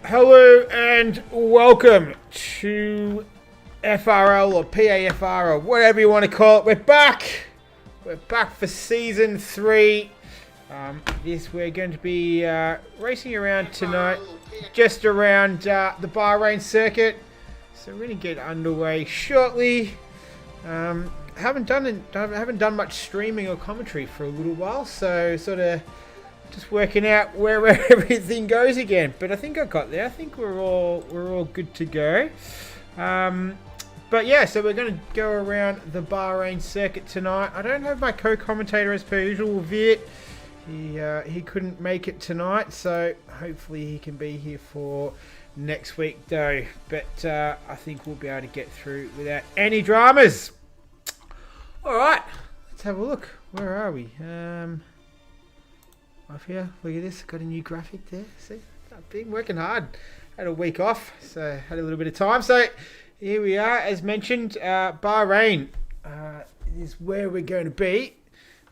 Hello and welcome to FRL or PAFR or whatever you want to call it. We're back. We're back for season 3. We're going to be racing around tonight, just around the Bahrain circuit. So we're going to get underway shortly. Haven't done much streaming or commentary for a little while, so sort of just working out where everything goes again. But I think I got there. I think we're all good to go. But yeah, so we're going to go around the Bahrain circuit tonight. I don't have my co-commentator as per usual, Viet. He couldn't make it tonight, so hopefully he can be here for next week though. But I think we'll be able to get through without any dramas. All right, let's have a look. Where are we? Off here. Look at this. Got a new graphic there. See, I've been working hard. Had a week off, so had a little bit of time. So here we are, as mentioned. Bahrain is where we're going to be.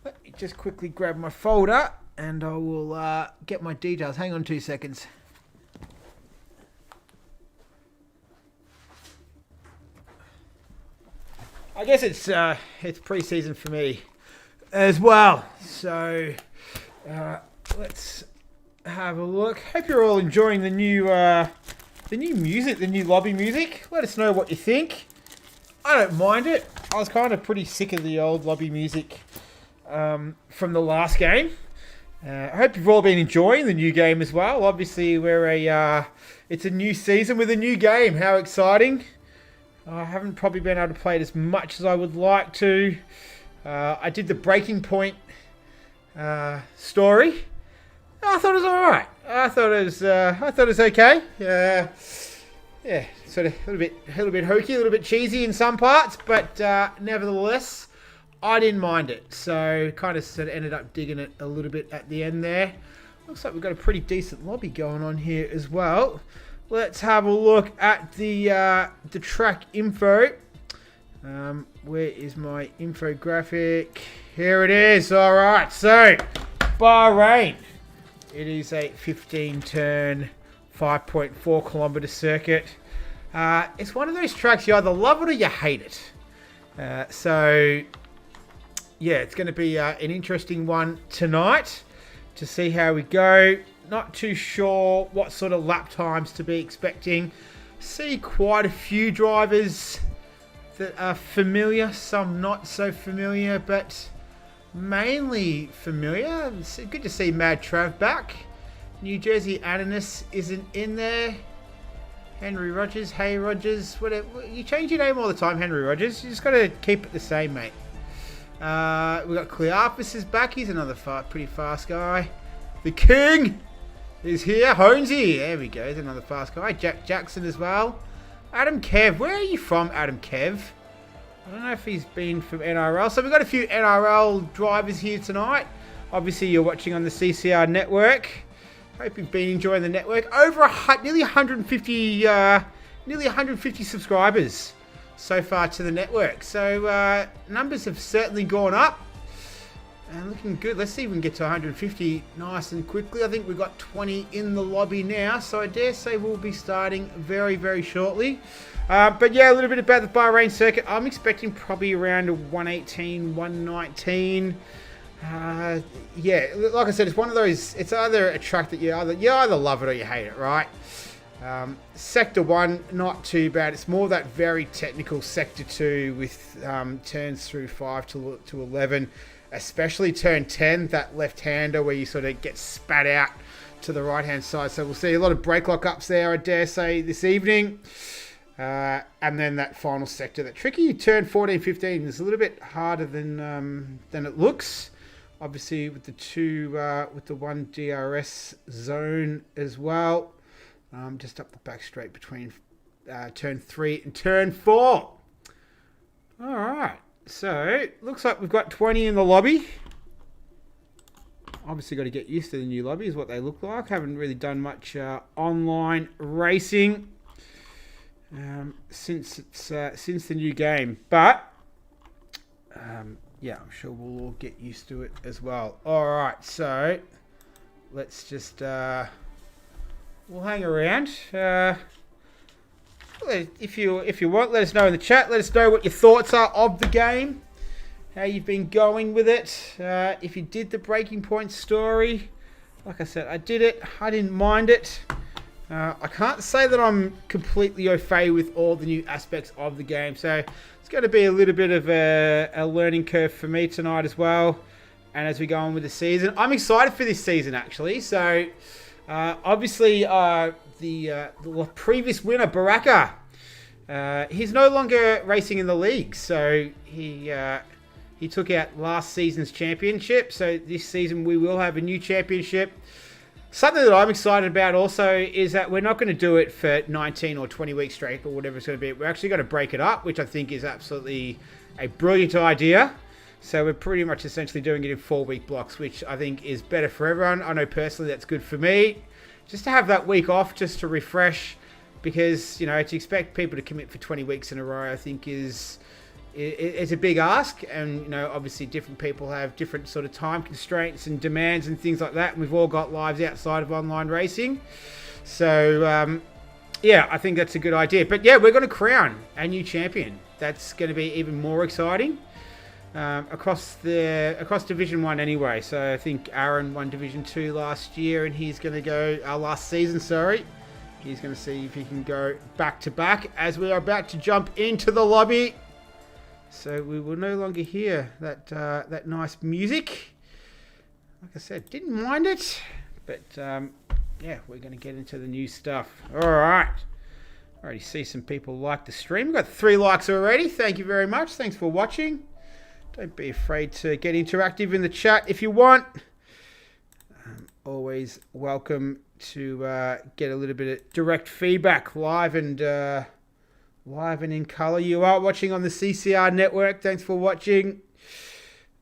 Let me just quickly grab my folder, and I will get my details. Hang on 2 seconds. I guess it's pre-season for me as well. So let's have a look. Hope you're all enjoying the new music, the new lobby music. Let us know what you think. I don't mind it. I was kind of pretty sick of the old lobby music from the last game. I hope you've all been enjoying the new game as well. Obviously, it's a new season with a new game. How exciting! I haven't probably been able to play it as much as I would like to. I did the Breaking Point story. I thought it was all right. I thought it was okay. Yeah, sort of a little bit hokey, a little bit cheesy in some parts, but nevertheless, I didn't mind it. So kind of sort of ended up digging it a little bit at the end there. Looks like we've got a pretty decent lobby going on here as well. Let's have a look at the track info. Where is my infographic? Here it is. All right. So Bahrain. It is a 15-turn, 5.4 kilometer circuit. It's one of those tracks you either love it or you hate it. So yeah, it's going to be an interesting one tonight to see how we go. Not too sure what sort of lap times to be expecting. See quite a few drivers that are familiar, some not so familiar, but mainly familiar. It's good to see Mad Trav back. New Jersey Ananas isn't in there. Henry Rogers, Hey Rogers, whatever. You change your name all the time, Henry Rogers. You just got to keep it the same, mate. We got Cleopas is back. He's another pretty fast guy. The King is here. Honesy. There we go. He's another fast guy. Jack Jackson as well. Adam Kev. Where are you from, Adam Kev? I don't know if he's been from NRL. So we've got a few NRL drivers here tonight. Obviously, you're watching on the CCR network. Hope you've been enjoying the network. Over nearly 150 subscribers so far to the network. So numbers have certainly gone up. And looking good. Let's see if we can get to 150 nice and quickly. I think we've got 20 in the lobby now. So I dare say we'll be starting very, very shortly. But yeah, a little bit about the Bahrain circuit. I'm expecting probably around a 118, 119. Yeah, like I said, it's one of those. It's either a track that you either love it or you hate it, right? Sector 1, not too bad. It's more that very technical Sector 2 with turns through 5 to 11. Especially turn 10, that left-hander where you sort of get spat out to the right-hand side. So we'll see a lot of brake lock-ups there, I dare say, this evening. And then that final sector, that tricky turn 14, 15 is a little bit harder than it looks. Obviously, with the one DRS zone as well. Just up the back straight between turn 3 and turn 4. All right. So, looks like we've got 20 in the lobby. Obviously got to get used to the new lobby, is what they look like. Haven't really done much online racing since the new game. But, yeah, I'm sure we'll all get used to it as well. All right, so let's just we'll hang around. If you want, let us know in the chat. Let us know what your thoughts are of the game, how you've been going with it. If you did the Breaking Point story, like I said, I did it. I didn't mind it. I can't say that I'm completely au fait with all the new aspects of the game, so it's going to be a little bit of a learning curve for me tonight as well. And as we go on with the season, I'm excited for this season actually. So obviously the previous winner, Baraka, he's no longer racing in the league, so he took out last season's championship. So this season we will have a new championship. Something that I'm excited about also is that we're not going to do it for 19 or 20 weeks straight or whatever it's going to be. We're actually going to break it up, which I think is absolutely a brilliant idea. So we're pretty much essentially doing it in 4-week blocks, which I think is better for everyone. I know personally that's good for me. Just to have that week off, just to refresh, because, you know, to expect people to commit for 20 weeks in a row, I think it's a big ask. And, you know, obviously different people have different sort of time constraints and demands and things like that. And we've all got lives outside of online racing. So, yeah, I think that's a good idea. But yeah, we're going to crown a new champion. That's going to be even more exciting. Across Division 1 anyway. So I think Aaron won Division 2 last year, and he's going to go, last season, sorry. He's going to see if he can go back to back as we are about to jump into the lobby. So we will no longer hear that nice music. Like I said, didn't mind it, but yeah, we're going to get into the new stuff. All right. I already see some people like the stream. We've got 3 likes already. Thank you very much. Thanks for watching. Don't be afraid to get interactive in the chat if you want. Always welcome to get a little bit of direct feedback live and in colour. You are watching on the CCR network. Thanks for watching.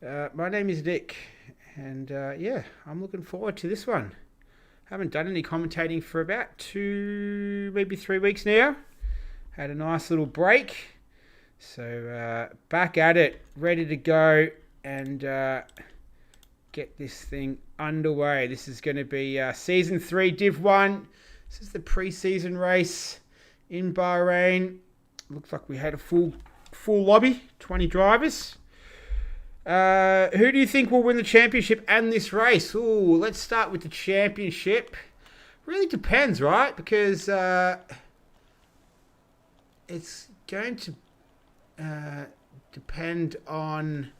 My name is Nick, and yeah, I'm looking forward to this one. Haven't done any commentating for about 2, maybe 3 weeks now. Had a nice little break. So back at it, ready to go and get this thing underway. This is going to be Season 3, Div 1. This is the pre-season race in Bahrain. Looks like we had a full lobby, 20 drivers. Who do you think will win the championship and this race? Ooh, let's start with the championship. Really depends, right? Because it's going to depend on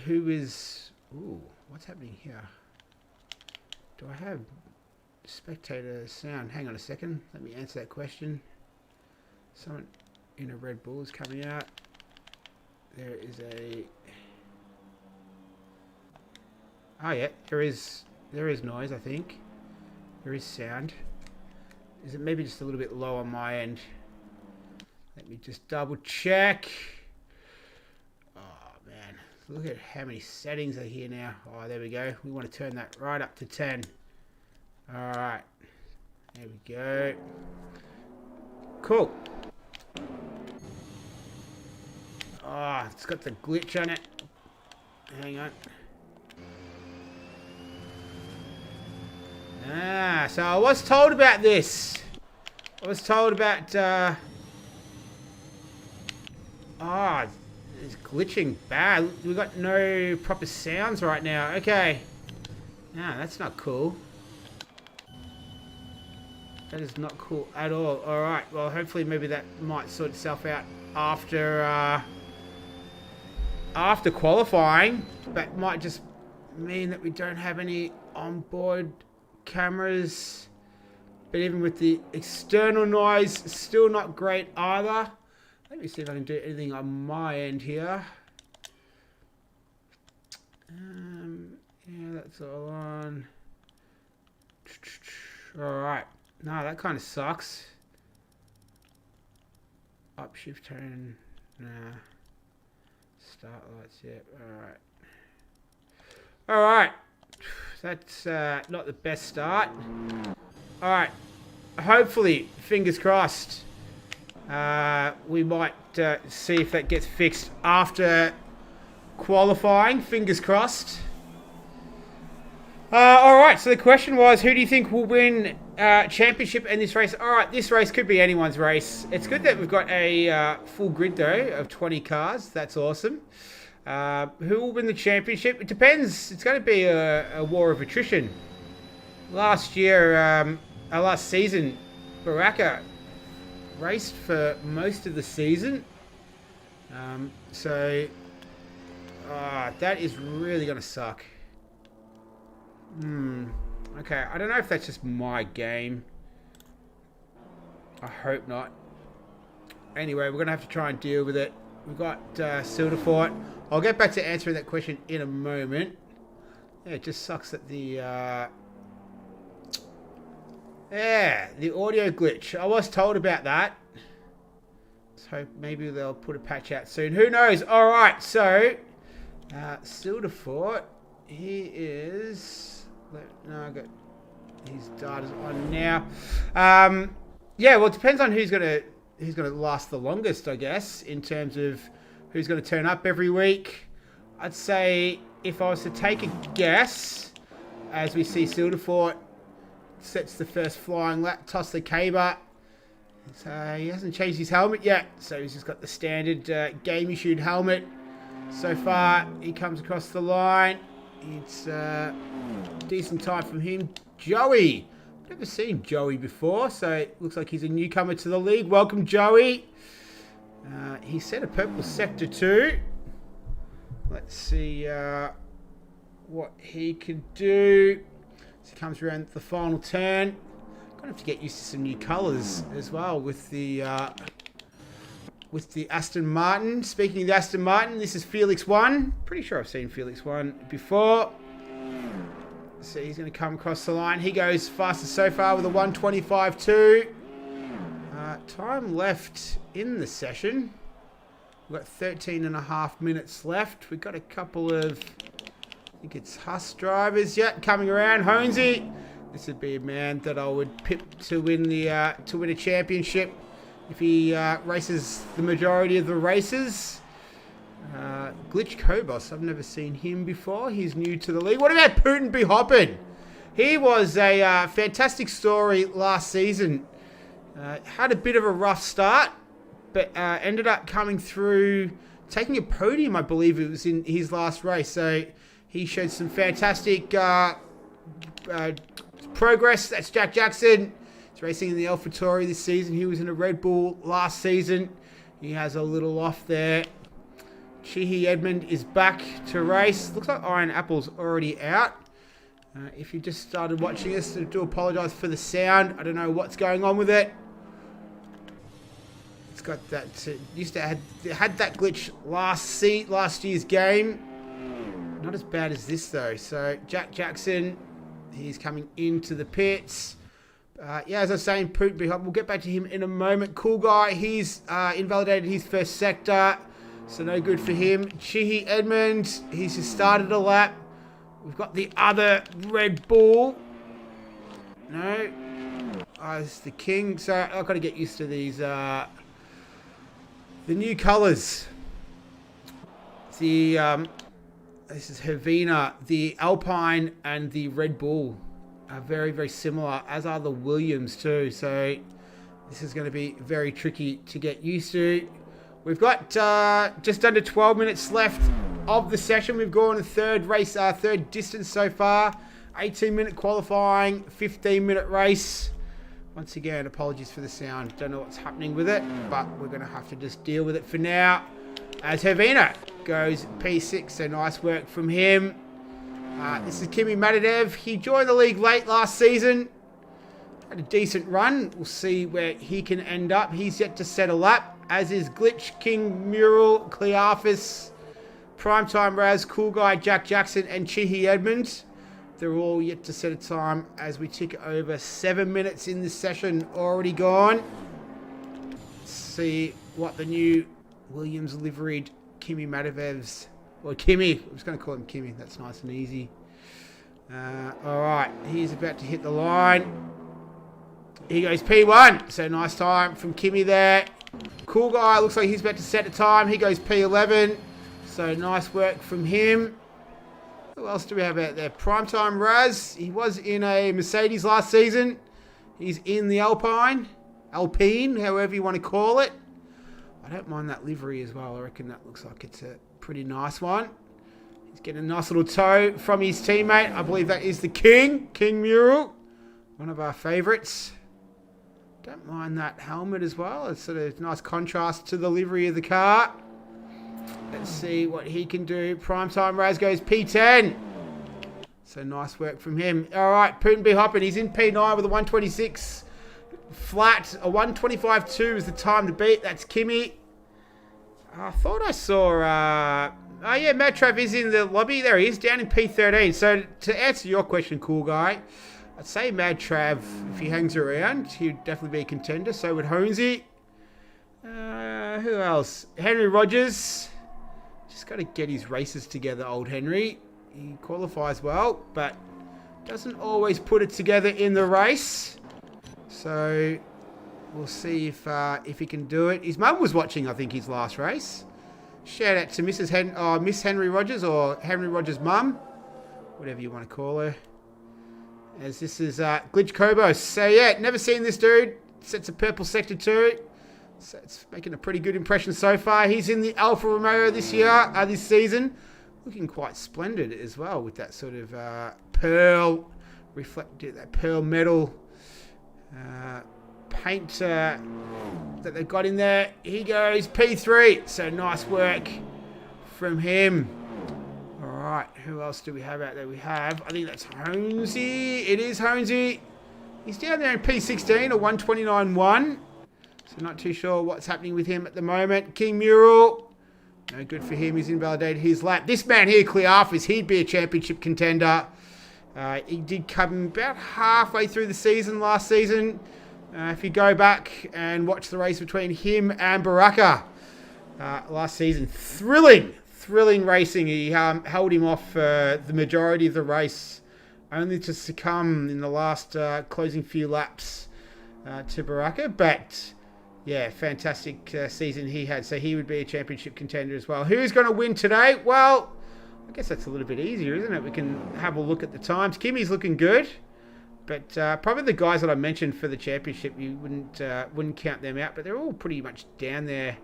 who is... Ooh, what's happening here? Do I have spectator sound? Hang on a second. Let me answer that question. Someone in a Red Bull is coming out. There is a... Oh yeah, there is noise, I think. There is sound. Is it maybe just a little bit low on my end? Let me just double check. Oh man, look at how many settings are here now. Oh, there we go. We want to turn that right up to 10. All right, there we go. Cool. Oh, it's got the glitch on it. Hang on. So I was told about this. I was told about... it's glitching bad. We've got no proper sounds right now. Okay. No, that's not cool. That is not cool at all. Alright, well, hopefully maybe that might sort itself out after qualifying. That might just mean that we don't have any onboard cameras. But even with the external noise, still not great either. Let me see if I can do anything on my end here. Yeah, that's all on. Alright. No, that kind of sucks. Up shift turn. Nah. Start lights, yeah. Alright. Alright. That's not the best start. Alright. Hopefully, fingers crossed. We might see if that gets fixed after qualifying. Fingers crossed. All right, so the question was, who do you think will win championship in this race? All right, this race could be anyone's race. It's good that we've got a full grid, though, of 20 cars. That's awesome. Who will win the championship? It depends. It's going to be a war of attrition. Last year, last season, Baraka raced for most of the season. So that is really going to suck. Okay, I don't know if that's just my game. I hope not. Anyway, we're going to have to try and deal with it. We've got Silderfort. I'll get back to answering that question in a moment. Yeah, it just sucks that the audio glitch. I was told about that. So maybe they'll put a patch out soon. Who knows? All right, so Silderfort, he is... No, I got his data's on now. Yeah, well, it depends on who's gonna last the longest, I guess, in terms of who's gonna turn up every week. I'd say if I was to take a guess, as we see Silderfort sets the first flying lap, toss the caber. So he hasn't changed his helmet yet, so he's just got the standard game issued helmet. So far, he comes across the line. It's decent time from him. Joey. Never seen Joey before, so it looks like he's a newcomer to the league. Welcome, Joey. He set a purple sector too. Let's see what he can do. So he comes around the final turn. Gonna have to get used to some new colours as well with the Aston Martin. Speaking of the Aston Martin, this is Felix 1. Pretty sure I've seen Felix 1 before. So he's going to come across the line. He goes fastest so far with a 1:25.2. Time left in the session. We've got 13.5 minutes left. We've got a couple of, I think it's Huss drivers yet coming around. Honesy. This would be a man that I would pip to win a championship if he races the majority of the races. Glitch Kobos, I've never seen him before. He's new to the league. What about Putin be hopping? He was a fantastic story last season. Had a bit of a rough start, but ended up coming through, taking a podium, I believe it was in his last race. So he showed some fantastic progress. That's Jack Jackson. He's racing in the AlphaTauri this season. He was in a Red Bull last season. He has a little off there. Chihi Edmund is back to race. Looks like Iron Apple's already out. If you just started watching this, I do apologise for the sound. I don't know what's going on with it. It's got that. Used to had that glitch last year's game. Not as bad as this though. So Jack Jackson, he's coming into the pits. Yeah, as I was saying, Putin, we'll get back to him in a moment. Cool guy. He's invalidated his first sector. So no good for him. Chihi Edmund, he's just started a lap. We've got the other Red Bull. No. It's the King. So I've got to get used to these, the new colours. The, this is Havina. The Alpine and the Red Bull are very, very similar, as are the Williams too. So this is going to be very tricky to get used to. We've got just under 12 minutes left of the session. We've gone a third distance so far. 18-minute qualifying, 15-minute race. Once again, apologies for the sound. Don't know what's happening with it, but we're going to have to just deal with it for now. As Havina goes P6, so nice work from him. This is Kimi Madadev. He joined the league late last season. Had a decent run. We'll see where he can end up. He's yet to set a lap, as is Glitch, King, Mural, Clearphus, Primetime Raz, Cool Guy, Jack Jackson, and Chihi Edmund. They're all yet to set a time as we tick over 7 minutes in this session already gone. Let's see what the new Williams liveried Kimi Madavev's, or Kimi, I'm just going to call him Kimi, that's nice and easy. Alright, he's about to hit the line. He goes P1, so nice time from Kimi there. Cool Guy, looks like he's about to set a time. He goes P11, so nice work from him. Who else do we have out there? Primetime Raz. He was in a Mercedes last season. He's in the Alpine, however you want to call it. I don't mind that livery as well. I reckon that looks like it's a pretty nice one. He's getting a nice little toe from his teammate. I believe that is the King Mural. One of our favourites. Don't mind that helmet as well. It's sort of nice contrast to the livery of the car. Let's see what he can do. Primetime Raz goes P10. So nice work from him. All right, Putin B. Hoppin. He's in P9 with a 126 flat. A 125.2 is the time to beat. That's Kimmy. I thought I saw... oh, yeah, Mad Trav is in the lobby. There he is, down in P13. So to answer your question, cool guy, I'd say Mad Trav, if he hangs around, he'd definitely be a contender. So would Honesy. Who else? Henry Rogers. Just got to get his races together, old Henry. He qualifies well, but doesn't always put it together in the race. So we'll see if he can do it. His mum was watching, I think, his last race. Shout out to Miss Henry Rogers, or Henry Rogers' mum, whatever you want to call her. As this is Glitch Kobos. So yeah, never seen this dude. Sets a purple sector 2. So it's making a pretty good impression so far. He's in the Alfa Romeo this season. Looking quite splendid as well with that sort of pearl metal paint that they've got in there. He goes P3. So nice work from him. All right, who else do we have out there? I think that's Honesy. It is Honesy. He's down there in P16, a 129.1. So not too sure what's happening with him at the moment. King Mural. No good for him. He's invalidated his lap. This man here, Clearfis, he'd be a championship contender. He did come about halfway through the season last season. If you go back and watch the race between him and Baraka last season, thrilling racing. He held him off the majority of the race, only to succumb in the last closing few laps to Baraka. But yeah, fantastic season he had. So he would be a championship contender as well. Who's going to win today? Well, I guess that's a little bit easier, isn't it? We can have a look at the times. Kimmy's looking good. But probably the guys that I mentioned for the championship, you wouldn't count them out. But they're all pretty much down there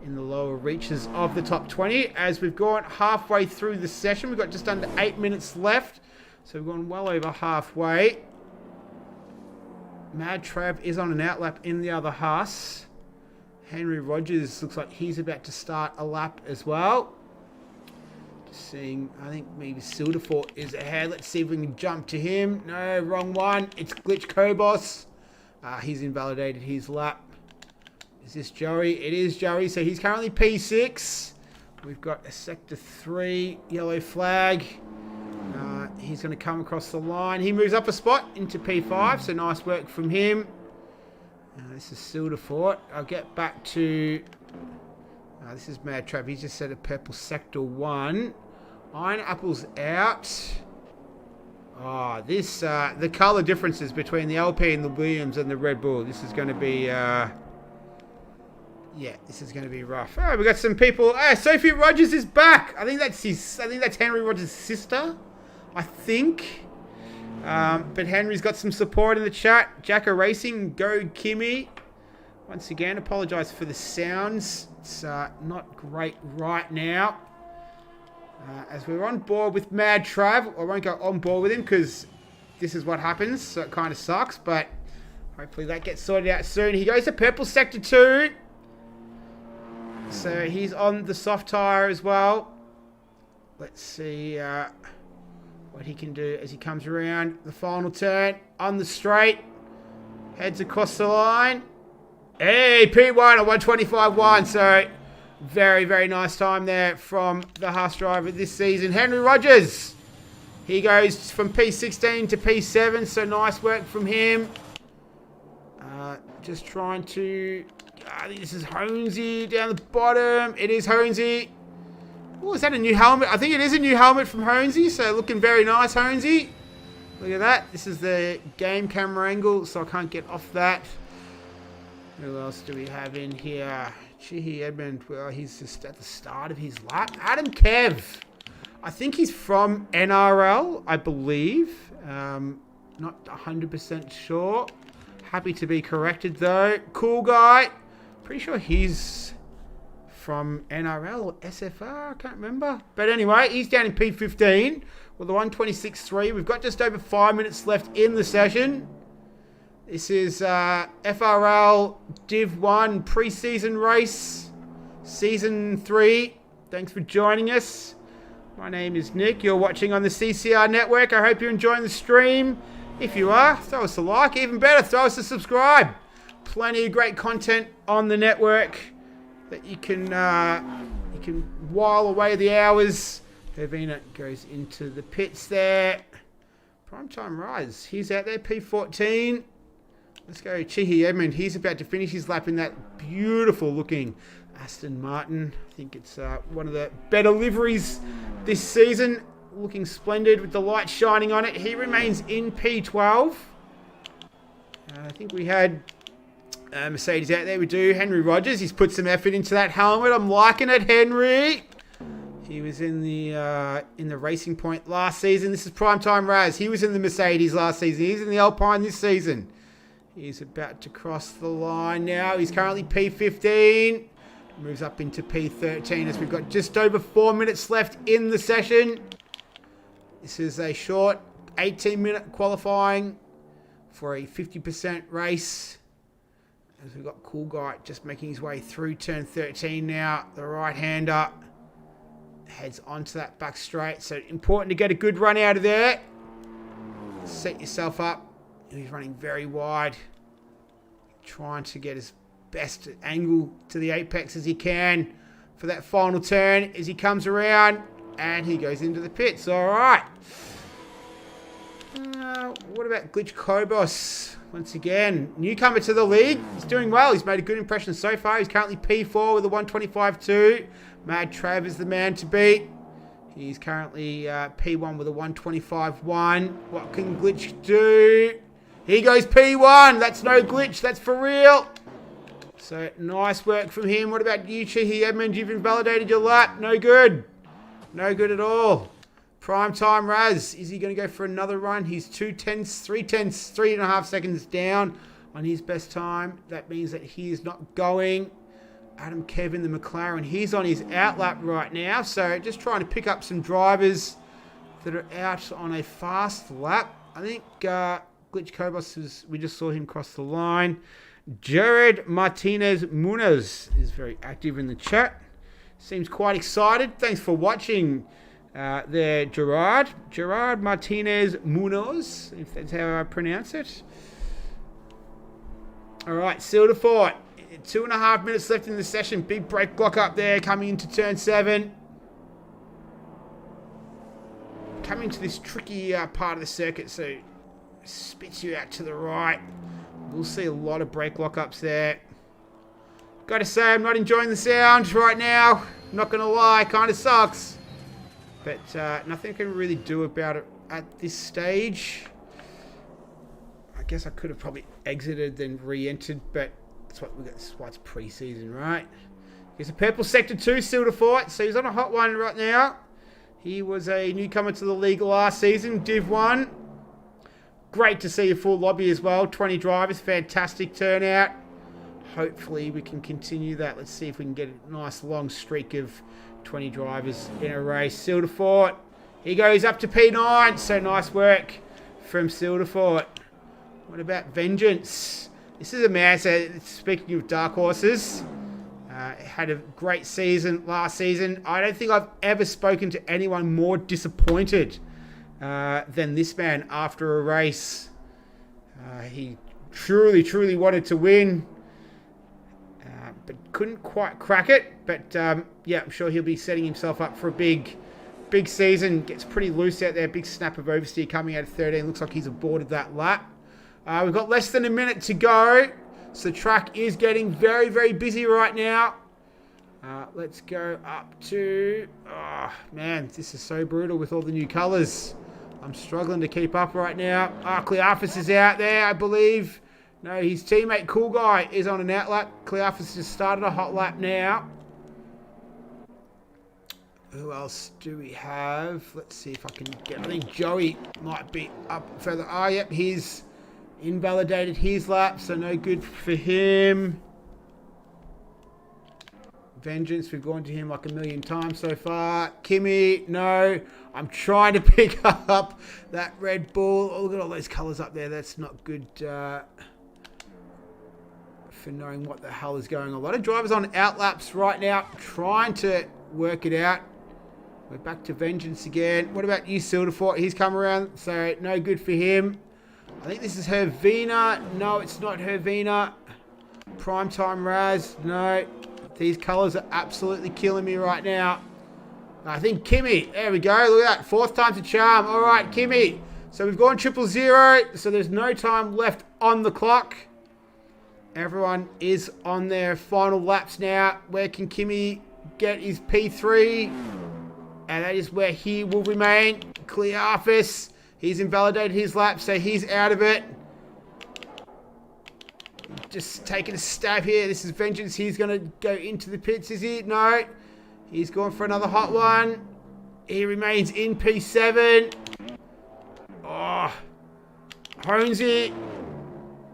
in the lower reaches of the top 20. As we've gone halfway through the session, we've got just under 8 minutes left. So we've gone well over halfway. Mad Trav is on an outlap in the other Haas. Henry Rogers looks like he's about to start a lap as well. Just seeing, I think maybe Silderfort is ahead. Let's see if we can jump to him. No, wrong one. It's Glitch Kobos. He's invalidated his lap. Is this Joey? It is Joey. So he's currently P6. We've got a Sector 3 yellow flag. He's going to come across the line. He moves up a spot into P5, so nice work from him. This is Silderfort. I'll get back to... this is Mad Trav. He's just set a purple Sector 1. Iron Apple's out. This... the colour differences between the LP and the Williams and the Red Bull. This is going to be... yeah, this is going to be rough. All right, we got some people... Sophie Rogers is back. I think that's Henry Rogers' sister. I think. But Henry's got some support in the chat. Jacka Racing, go Kimmy. Once again, apologise for the sounds. It's not great right now. As we're on board with Mad Trav, I won't go on board with him because this is what happens. So it kind of sucks, but hopefully that gets sorted out soon. He goes to Purple Sector 2. So he's on the soft tyre as well. Let's see... what he can do as he comes around the final turn on the straight. Heads across the line. Hey, P1 at 125.1. So very, very nice time there from the Haas driver this season. Henry Rogers. He goes from P16 to P7. So nice work from him. Just trying to... I think this is Honesy down the bottom. It is Honesy. Oh, is that a new helmet? I think it is a new helmet from Honesy, so looking very nice, Honesy. Look at that. This is the game camera angle, so I can't get off that. Who else do we have in here? Chihi Edmund, well, he's just at the start of his lap. Adam Kev. I think he's from NRL, I believe. Not 100% sure. Happy to be corrected, though. Cool guy. Pretty sure he's from NRL or SFR. I can't remember. But anyway, he's down in P15 with the 126.3. We've got just over 5 minutes left in the session. This is FRL Div 1 preseason race, Season 3. Thanks for joining us. My name is Nick. You're watching on the CCR Network. I hope you're enjoying the stream. If you are, throw us a like. Even better, throw us a subscribe. Plenty of great content on the network that you can while away the hours. Hervina goes into the pits there. Primetime Rise. He's out there, P14. Let's go Chihi Edmund. He's about to finish his lap in that beautiful looking Aston Martin. I think it's one of the better liveries this season. Looking splendid with the light shining on it. He remains in P12. I think we had Mercedes out there. We do. Henry Rogers. He's put some effort into that helmet. I'm liking it, Henry. He was in the Racing Point last season. This is Primetime Raz. He was in the Mercedes last season. He's in the Alpine this season. He's about to cross the line now. He's currently P15. Moves up into P13 as we've got just over 4 minutes left in the session. This is a short 18-minute qualifying for a 50% race. As we've got Cool Guy just making his way through turn 13 now. The right-hander heads onto that back straight. So important to get a good run out of there. Set yourself up. He's running very wide. Trying to get his best angle to the apex as he can for that final turn as he comes around and he goes into the pits. All right. What about Glitch Kobos? Once again, newcomer to the league. He's doing well. He's made a good impression so far. He's currently P4 with a 125.2. Mad Trav is the man to beat. He's currently P1 with a 125.1. What can Glitch do? He goes P1. That's no glitch. That's for real. So, nice work from him. What about you, Chihi Edmund? You've invalidated your lap. No good. No good at all. Primetime Raz. Is he going to go for another run? He's 3.5 seconds down on his best time. That means that he is not going. Adam Kevin, the McLaren, he's on his outlap right now. So, just trying to pick up some drivers that are out on a fast lap. I think Glitch Kobos, we just saw him cross the line. Jared Martinez Munoz is very active in the chat. Seems quite excited. Thanks for watching there, Gerard. Gerard Martinez Munoz, if that's how I pronounce it. All right, Silver Fort. 2.5 minutes left in the session. Big brake block up there coming into turn 7. Coming to this tricky part of the circuit, so spits you out to the right. We'll see a lot of brake lockups there. Gotta say, I'm not enjoying the sound right now. Not gonna lie, kind of sucks. But nothing I can really do about it at this stage. I guess I could have probably exited, then re-entered, but that's why it's pre-season, right? He's a purple sector 2, Silver Fort, so he's on a hot one right now. He was a newcomer to the league last season, Div 1. Great to see a full lobby as well. 20 drivers. Fantastic turnout. Hopefully we can continue that. Let's see if we can get a nice long streak of 20 drivers in a race. Silver Fort. He goes up to P9. So nice work from Silver Fort. What about Vengeance? This is a man, so speaking of dark horses, had a great season last season. I don't think I've ever spoken to anyone more disappointed than this man after a race. He truly wanted to win, but couldn't quite crack it. But yeah, I'm sure he'll be setting himself up for a big season. Gets pretty loose out there. Big snap of oversteer coming out of 13. Looks like he's aborted that lap. We've got less than a minute to go. So the track is getting very busy right now. Let's go up to... Oh, man, this is so brutal with all the new colours. I'm struggling to keep up right now. Cleophas is out there, I believe. No, his teammate Cool Guy is on an outlap. Cleophas just started a hot lap now. Who else do we have? Let's see if I can get... I think Joey might be up further. Oh, yep, he's invalidated his lap, so no good for him. Vengeance, we've gone to him like a million times so far. Kimmy, no. I'm trying to pick up that Red Bull. Oh, look at all those colours up there. That's not good for knowing what the hell is going on. A lot of drivers on outlaps right now trying to work it out. We're back to Vengeance again. What about you, Silderfort? He's come around, so no good for him. I think this is Hervina. No, it's not Hervina. Primetime Raz. No. These colours are absolutely killing me right now. I think Kimmy. There we go. Look at that. 4th time's a charm. All right, Kimmy. So we've gone 000. So there's no time left on the clock. Everyone is on their final laps now. Where can Kimmy get his P3? And that is where he will remain. Clearfus. He's invalidated his lap, so he's out of it. Just taking a stab here. This is Vengeance. He's going to go into the pits, is he? No. He's going for another hot one. He remains in P7. Oh. Honesy.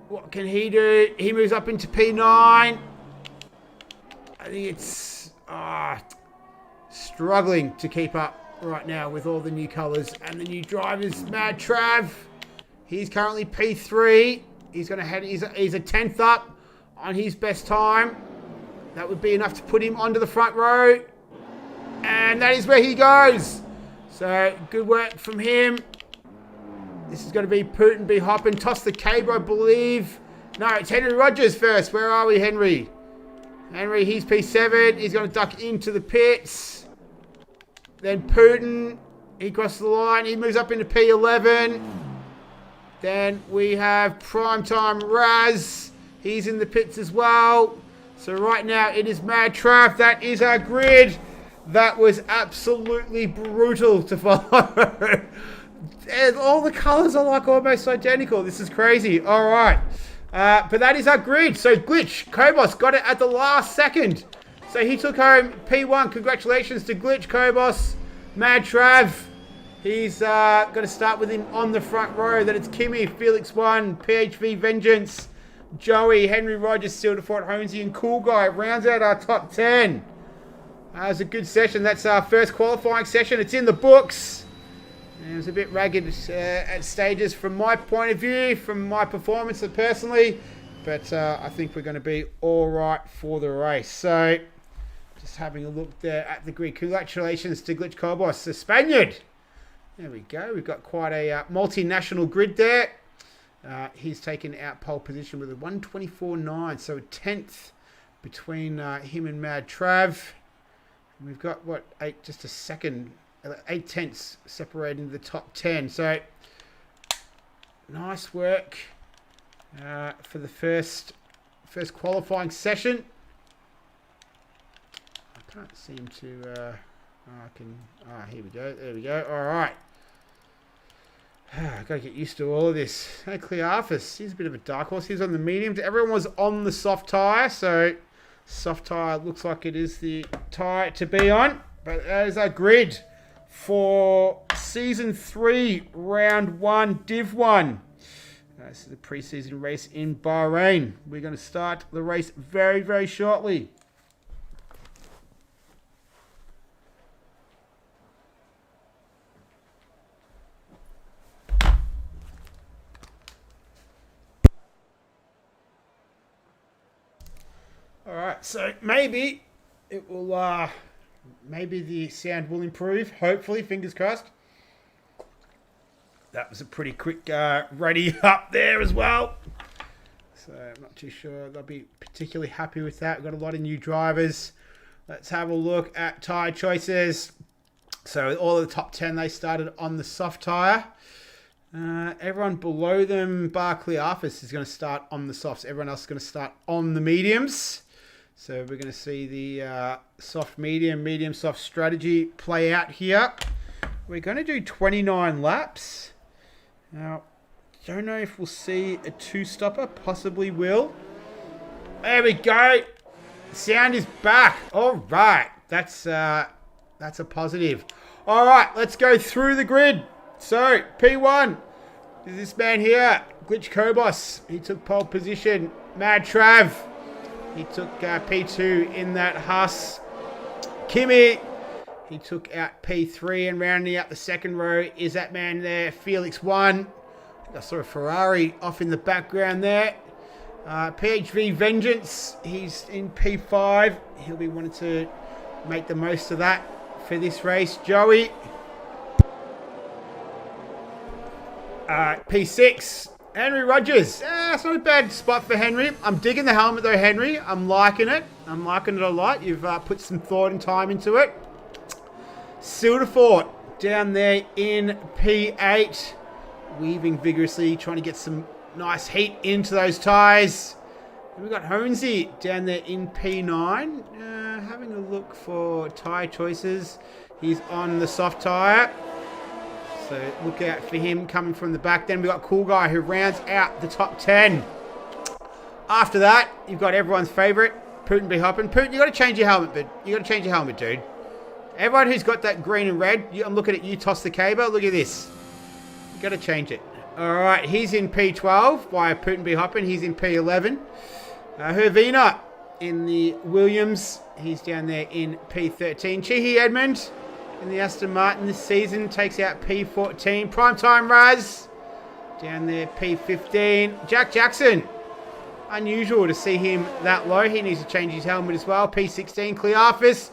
What can he do? He moves up into P9. I think it's struggling to keep up right now with all the new colours and the new drivers. Mad Trav. He's currently P3. He's going to head. He's a 10th up on his best time. That would be enough to put him onto the front row. And that is where he goes. So good work from him. This is going to be Putin be hopping. Toss the cable, I believe. No, it's Henry Rogers first. Where are we, Henry? Henry, he's P7. He's going to duck into the pits. Then Putin, he crosses the line. He moves up into P11. Then we have Primetime Raz. He's in the pits as well. So right now it is Mad Trav. That is our grid. That was absolutely brutal to follow. And all the colours are like almost identical. This is crazy. All right. But that is our grid. So Glitch, Kobos got it at the last second. So he took home P1. Congratulations to Glitch, Kobos. Mad Trav. He's going to start with him on the front row. Then it's Kimmy, Felix 1, PHV Vengeance, Joey, Henry Rogers, Silderfort, Honesy, and Cool Guy. Rounds out our top 10. That was a good session. That's our first qualifying session. It's in the books. It was a bit ragged at stages from my point of view, from my performance personally. But I think we're going to be all right for the race. So just having a look there at the grid. Congratulations to Glitch Kobos, the Spaniard. There we go. We've got quite a multinational grid there. He's taken out pole position with a 124.9. So a 10th between him and Mad Trav. And we've got, what, just a second, 8 tenths separating the top 10. So nice work for the first qualifying session. I can't seem to... here we go. There we go. All right. I've got to get used to all of this. Hey, Clearfus, he's a bit of a dark horse. He's on the mediums. Everyone was on the soft tyre, so soft tyre looks like it is the tyre to be on. But that is our grid for Season 3, Round 1, Div 1. This is the pre-season race in Bahrain. We're going to start the race very, very shortly. Alright, so maybe it will, maybe the sound will improve, hopefully, fingers crossed. That was a pretty quick ready up there as well. So I'm not too sure they'll be particularly happy with that. We've got a lot of new drivers. Let's have a look at tyre choices. So all of the top 10, they started on the soft tyre. Everyone below them, bar Clearfus, is going to start on the softs. Everyone else is going to start on the mediums. So we're going to see the soft, medium, soft strategy play out here. We're going to do 29 laps. Now, don't know if we'll see a two-stopper. Possibly will. There we go. Sound is back. All right. That's That's a positive. All right, let's go through the grid. So, P1 is this man here, Glitch Kobos. He took pole position. Mad Trav, he took P2 in that Huss. Kimmy, he took out P3, and rounding out the second row is that man there, Felix 1. I saw a Ferrari off in the background there. PHV Vengeance, he's in P5. He'll be wanting to make the most of that for this race. Joey, P6. Henry Rogers. It's not a bad spot for Henry. I'm digging the helmet though, Henry. I'm liking it. I'm liking it a lot. You've put some thought and time into it. Silderfort down there in P8. Weaving vigorously, trying to get some nice heat into those tyres. We've got Honesy down there in P9. Having a look for tyre choices. He's on the soft tyre. So look out for him coming from the back. Then we've got Cool Guy who rounds out the top 10. After that, you've got everyone's favourite, Putin be hopping. Putin, you got to change your helmet, but you got to change your helmet, dude. Everyone who's got that green and red, I'm looking at you, Toss the Caber. Look at this. You got to change it. All right, he's in P12 by Putin be hopping. He's in P11. Hervina in the Williams. He's down there in P13. Chihi Edmund in the Aston Martin this season takes out P14. Primetime Raz down there P15. Jack Jackson. Unusual to see him that low. He needs to change his helmet as well. P16. Clearphus.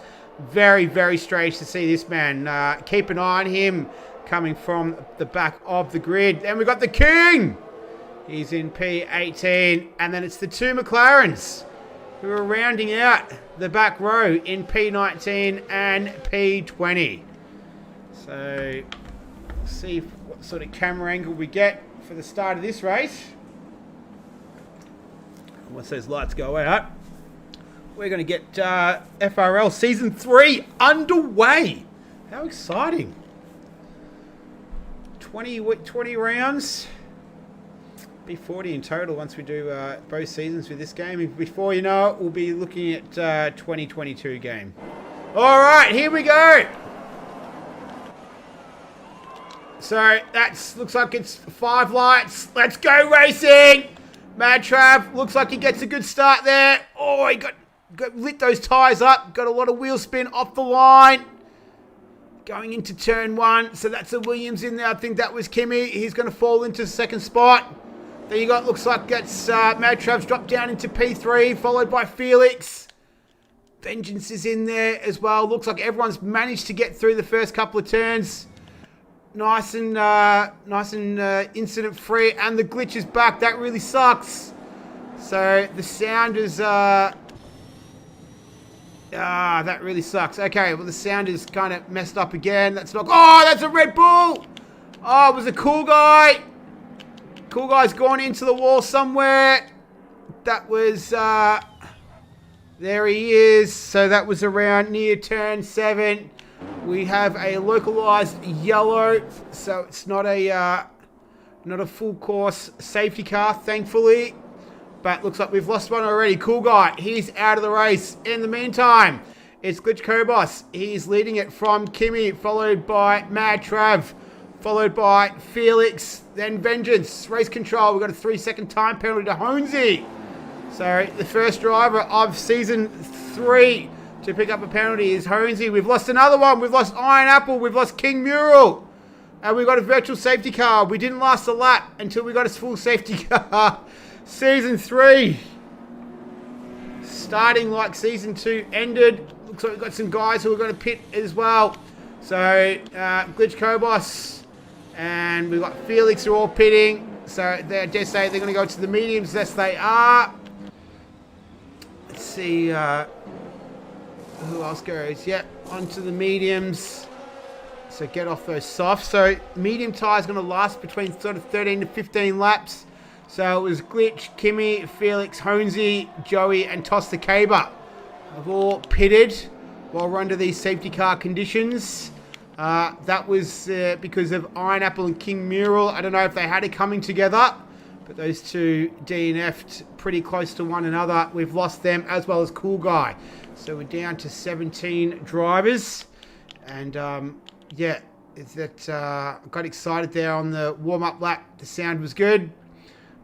Very, very strange to see this man. Keep an eye on him coming from the back of the grid. Then we've got the King. He's in P18. And then it's the two McLarens who are rounding out the back row in P19 and P20. So we'll see what sort of camera angle we get for the start of this race. Once those lights go out, we're going to get FRL Season 3 underway. How exciting. 20 rounds. Be 40 in total once we do both seasons for this game. Before you know it, we'll be looking at 2022 game. All right, here we go. So that looks like it's 5 lights. Let's go racing. Mad Trav looks like he gets a good start there. Oh, he got lit those tyres up. Got a lot of wheel spin off the line. Going into turn 1. So that's a Williams in there. I think that was Kimmy. He's going to fall into second spot. There you got, looks like that's Mad Trav's dropped down into P3, followed by Felix. Vengeance is in there as well. Looks like everyone's managed to get through the first couple of turns. Nice and incident free, and the glitch is back. That really sucks. So the sound is that really sucks. Okay, well the sound is kind of messed up again. That's not. Oh, that's a Red Bull. Oh, it was a Cool Guy. Cool Guy's gone into the wall somewhere. That was, there he is. So that was around near turn 7. We have a localized yellow. So it's not a full course safety car, thankfully. But looks like we've lost one already. Cool Guy, he's out of the race. In the meantime, it's Glitch Kobos. He's leading it from Kimmy, followed by Mad Trav. Followed by Felix, then Vengeance. Race control, we've got a 3-second time penalty to Honesy. So the first driver of Season 3 to pick up a penalty is Honesy. We've lost another one. We've lost Iron Apple. We've lost King Mural. And we've got a virtual safety car. We didn't last a lap until we got a full safety car. Season 3. Starting like Season 2 ended. Looks like we've got some guys who are going to pit as well. So Glitch Kobos. And we've got Felix who are all pitting. So I dare say they're going to go to the mediums. Yes, they are. Let's see who else goes. Yep, onto the mediums. So get off those softs. So medium tyre is going to last between sort of 13 to 15 laps. So it was Glitch, Kimmy, Felix, Honesy, Joey, and Toss the Caber have all pitted while we're under these safety car conditions. That was because of Iron Apple and King Mural. I don't know if they had it coming together, but those two DNF'd pretty close to one another. We've lost them as well as Cool Guy. So we're down to 17 drivers. And, yeah, got excited there on the warm-up lap. The sound was good.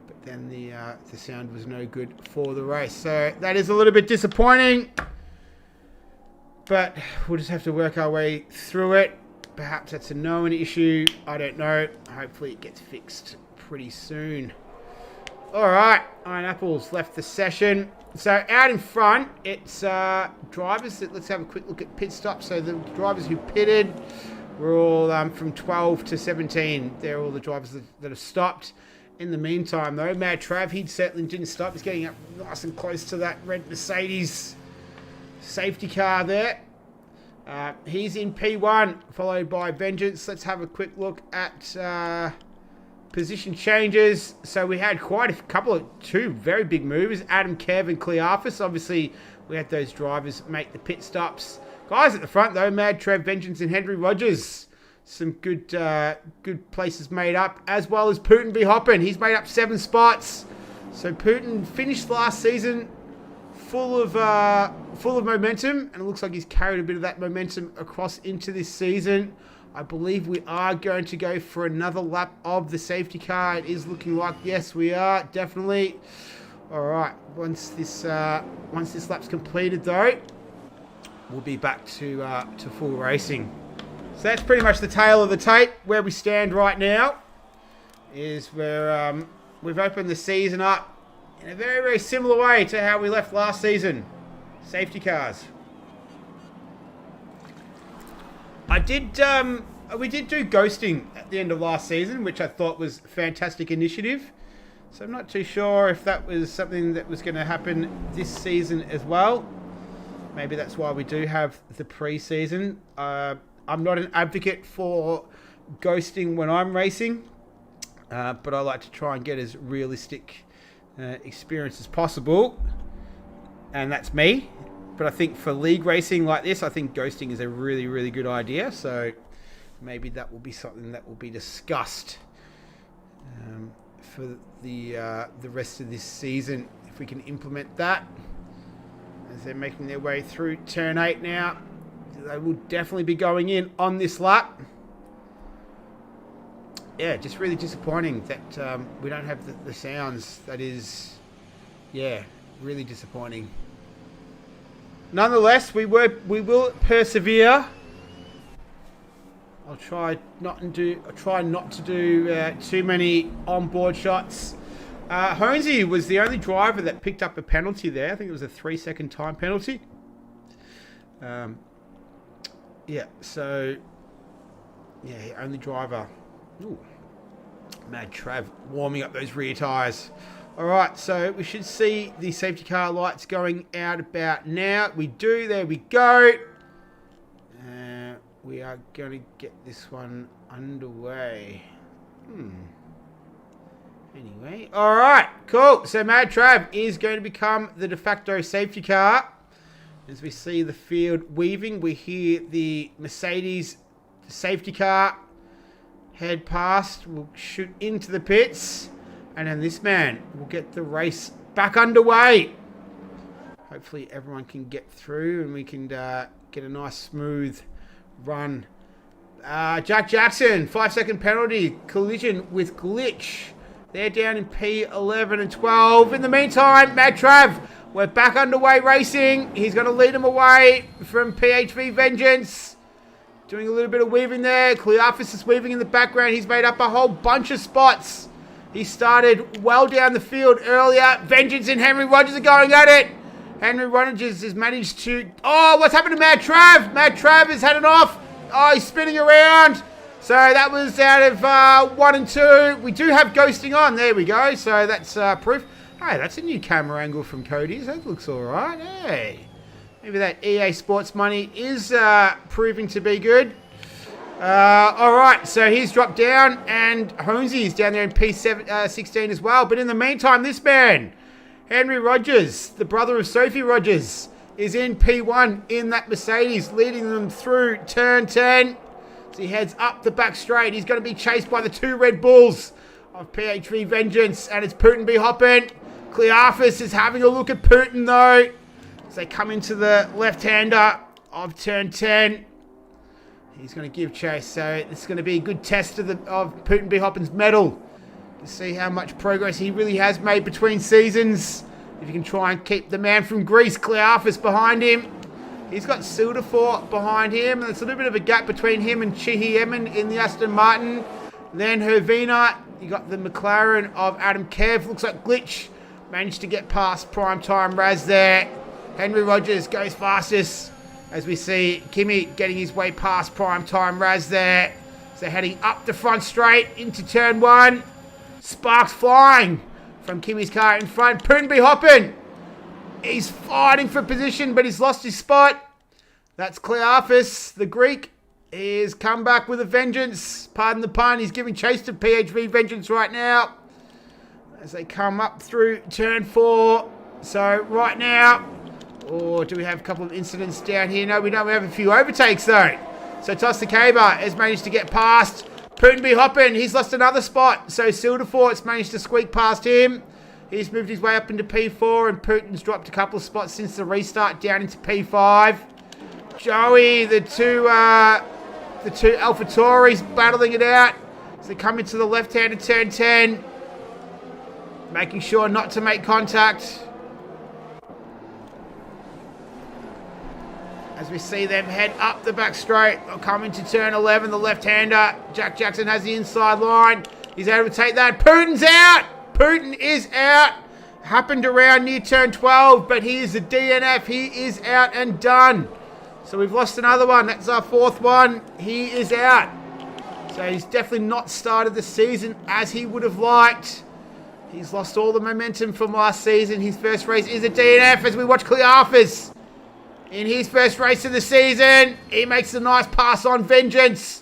But then the sound was no good for the race. So that is a little bit disappointing. But we'll just have to work our way through it. Perhaps that's a known issue. I don't know. Hopefully it gets fixed pretty soon. Alright, Iron Apples left the session. So out in front, it's drivers. Let's have a quick look at pit stops. So the drivers who pitted were all from 12 to 17. They're all the drivers that have stopped. In the meantime, though, Mad Trav, he certainly didn't stop. He's getting up nice and close to that red Mercedes safety car there. He's in P1, followed by Vengeance. Let's have a quick look at position changes. So we had quite a couple of two very big moves. Adam, Kev, and Clearphus. Obviously, we had those drivers make the pit stops. Guys at the front, though, Mad Trev, Vengeance, and Henry Rogers. Some good places made up, as well as Putin v. Hoppin. He's made up 7 spots. So Putin finished last season full of momentum, and it looks like he's carried a bit of that momentum across into this season. I believe we are going to go for another lap of the safety car. It is looking like, yes, we are, definitely. All right, once this lap's completed, though, we'll be back to full racing. So that's pretty much the tail of the tape. Where we stand right now is where we've opened the season up in a very, very similar way to how we left last season. Safety cars. We did do ghosting at the end of last season, which I thought was a fantastic initiative. So I'm not too sure if that was something that was going to happen this season as well. Maybe that's why we do have the pre-season. I'm not an advocate for ghosting when I'm racing, but I like to try and get as realistic experience as possible, and that's me. But I think for league racing like this, I think ghosting is a really, really good idea. So maybe that will be something that will be discussed for the rest of this season, if we can implement that. As they're making their way through turn 8 now, they will definitely be going in on this lap. Yeah, just really disappointing that we don't have the sounds. That is, yeah, really disappointing. Nonetheless, we will persevere. I'll try not to do too many onboard shots. Honesy was the only driver that picked up a penalty there. I think it was a 3-second time penalty. Yeah, so yeah, only driver. Ooh. Mad Trav warming up those rear tyres. Alright, so we should see the safety car lights going out about now. We do, there we go. We are going to get this one underway. Anyway, alright, cool. So Mad Trav is going to become the de facto safety car. As we see the field weaving, we hear the Mercedes safety car head past. We'll shoot into the pits. And then this man will get the race back underway. Hopefully everyone can get through and we can get a nice smooth run. Jack Jackson, 5-second penalty, collision with Glitch. They're down in P11 and 12. In the meantime, Mad Trav, we're back underway racing. He's going to lead him away from PHV Vengeance. Doing a little bit of weaving there. Clearphus is weaving in the background. He's made up a whole bunch of spots. He started well down the field earlier. Vengeance and Henry Rogers are going at it. Henry Rogers has managed to... Oh, what's happened to Mad Trav? Mad Trav has had it off. Oh, he's spinning around. So that was out of 1 and 2. We do have ghosting on. There we go. So that's proof. Hey, that's a new camera angle from Cody's. That looks all right. Hey, maybe that EA Sports money is proving to be good. All right, so he's dropped down, and Honesy is down there in P16 as well. But in the meantime, this man, Henry Rogers, the brother of Sophie Rogers, is in P1 in that Mercedes, leading them through turn 10. So he heads up the back straight. He's going to be chased by the 2 Red Bulls of PHV Vengeance, and it's Putin be hopping. Clearphus is having a look at Putin, though, as they come into the left-hander of turn 10. He's going to give chase. So this is going to be a good test of Putin B. Hoppin's medal to see how much progress he really has made between seasons. If you can try and keep the man from Greece, Klearphis, behind him. He's got Silderfort behind him. There's a little bit of a gap between him and Chihi Emin in the Aston Martin. Then Hervina. You got the McLaren of Adam Kev. Looks like Glitch managed to get past Primetime Raz there. Henry Rogers goes fastest as we see Kimi getting his way past Primetime Raz there. So heading up the front straight into turn 1. Sparks flying from Kimi's car in front. Putin B. Hoppin. He's fighting for position, but he's lost his spot. That's Klearphis, the Greek. He's come back with a vengeance. Pardon the pun. He's giving chase to PHV Vengeance right now as they come up through turn 4. So right now, or do we have a couple of incidents down here? No, we don't. We have a few overtakes though. So Tostakaba has managed to get past Putin B. Hoppin. He's lost another spot. So Silderfort's managed to squeak past him. He's moved his way up into P4 and Putin's dropped a couple of spots since the restart down into P5. Joey, the two AlphaTauris battling it out. So they come into the left hand of turn 10. Making sure not to make contact. As we see them head up the back straight. They'll come into turn 11, the left-hander. Jack Jackson has the inside line. He's able to take that. Putin's out! Putin is out. Happened around near turn 12, but he is a DNF. He is out and done. So we've lost another one. That's our 4th one. He is out. So he's definitely not started the season as he would have liked. He's lost all the momentum from last season. His first race is a DNF as we watch Klearphis. In his first race of the season, he makes a nice pass on Vengeance.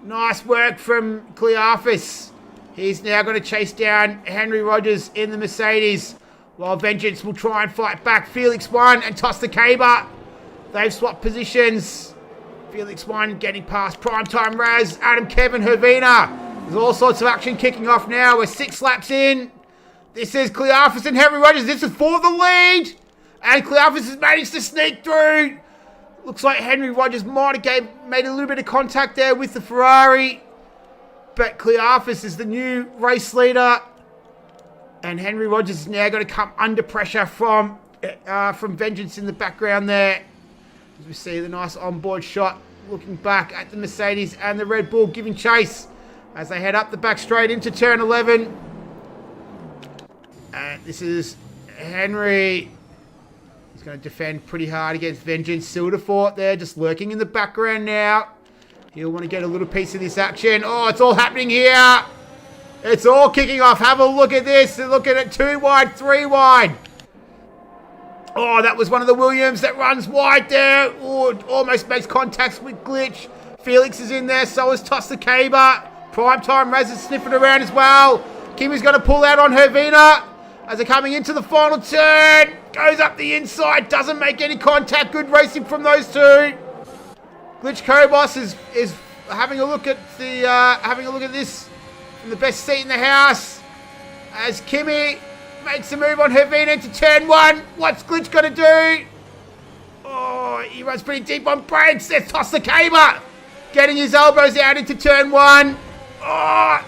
Nice work from Klearphis. He's now going to chase down Henry Rogers in the Mercedes, while Vengeance will try and fight back. Felix 1 and Tostakaba. They've swapped positions. Felix 1 getting past Primetime Raz, Adam Kevin, Hervina. There's all sorts of action kicking off now. We're 6 laps in. This is Klearphis and Henry Rogers. This is for the lead. And Klearphis has managed to sneak through. Looks like Henry Rogers might have made a little bit of contact there with the Ferrari. But Klearphis is the new race leader. And Henry Rogers is now going to come under pressure from Vengeance in the background there. As we see the nice onboard shot. Looking back at the Mercedes and the Red Bull giving chase. As they head up the back straight into turn 11. And this is Henry. He's going to defend pretty hard against Vengeance. Silderfort there just lurking in the background now. He'll want to get a little piece of this action. Oh, it's all happening here. It's all kicking off. Have a look at this. Look at it. 2 wide, 3 wide. Oh, that was one of the Williams that runs wide there. Oh, it almost makes contacts with Glitch. Felix is in there. So is Tostakaba. Primetime Raz is sniffing around as well. Kimi's going to pull out on Hervina as they're coming into the final turn. Goes up the inside. Doesn't make any contact. Good racing from those two. Glitch Kobos is having a look at this from the best seat in the house as Kimi makes a move on Hervina into turn 1. What's Glitch going to do? Oh, he runs pretty deep on brakes. There's Tostakaba getting his elbows out into turn 1. Oh,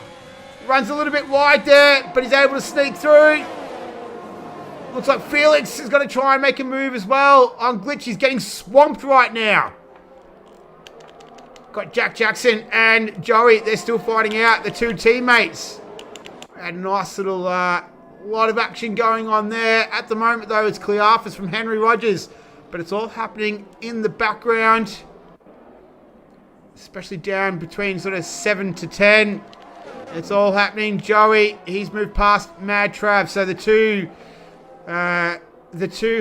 runs a little bit wide there, but he's able to sneak through. Looks like Felix is going to try and make a move as well on Glitch. He's getting swamped right now. Got Jack Jackson and Joey. They're still fighting out, the two teammates. Had a nice little lot of action going on there. At the moment, though, it's Klearphis from Henry Rogers. But it's all happening in the background. Especially down between sort of 7 to 10. It's all happening. Joey, he's moved past Mad Trav. So the two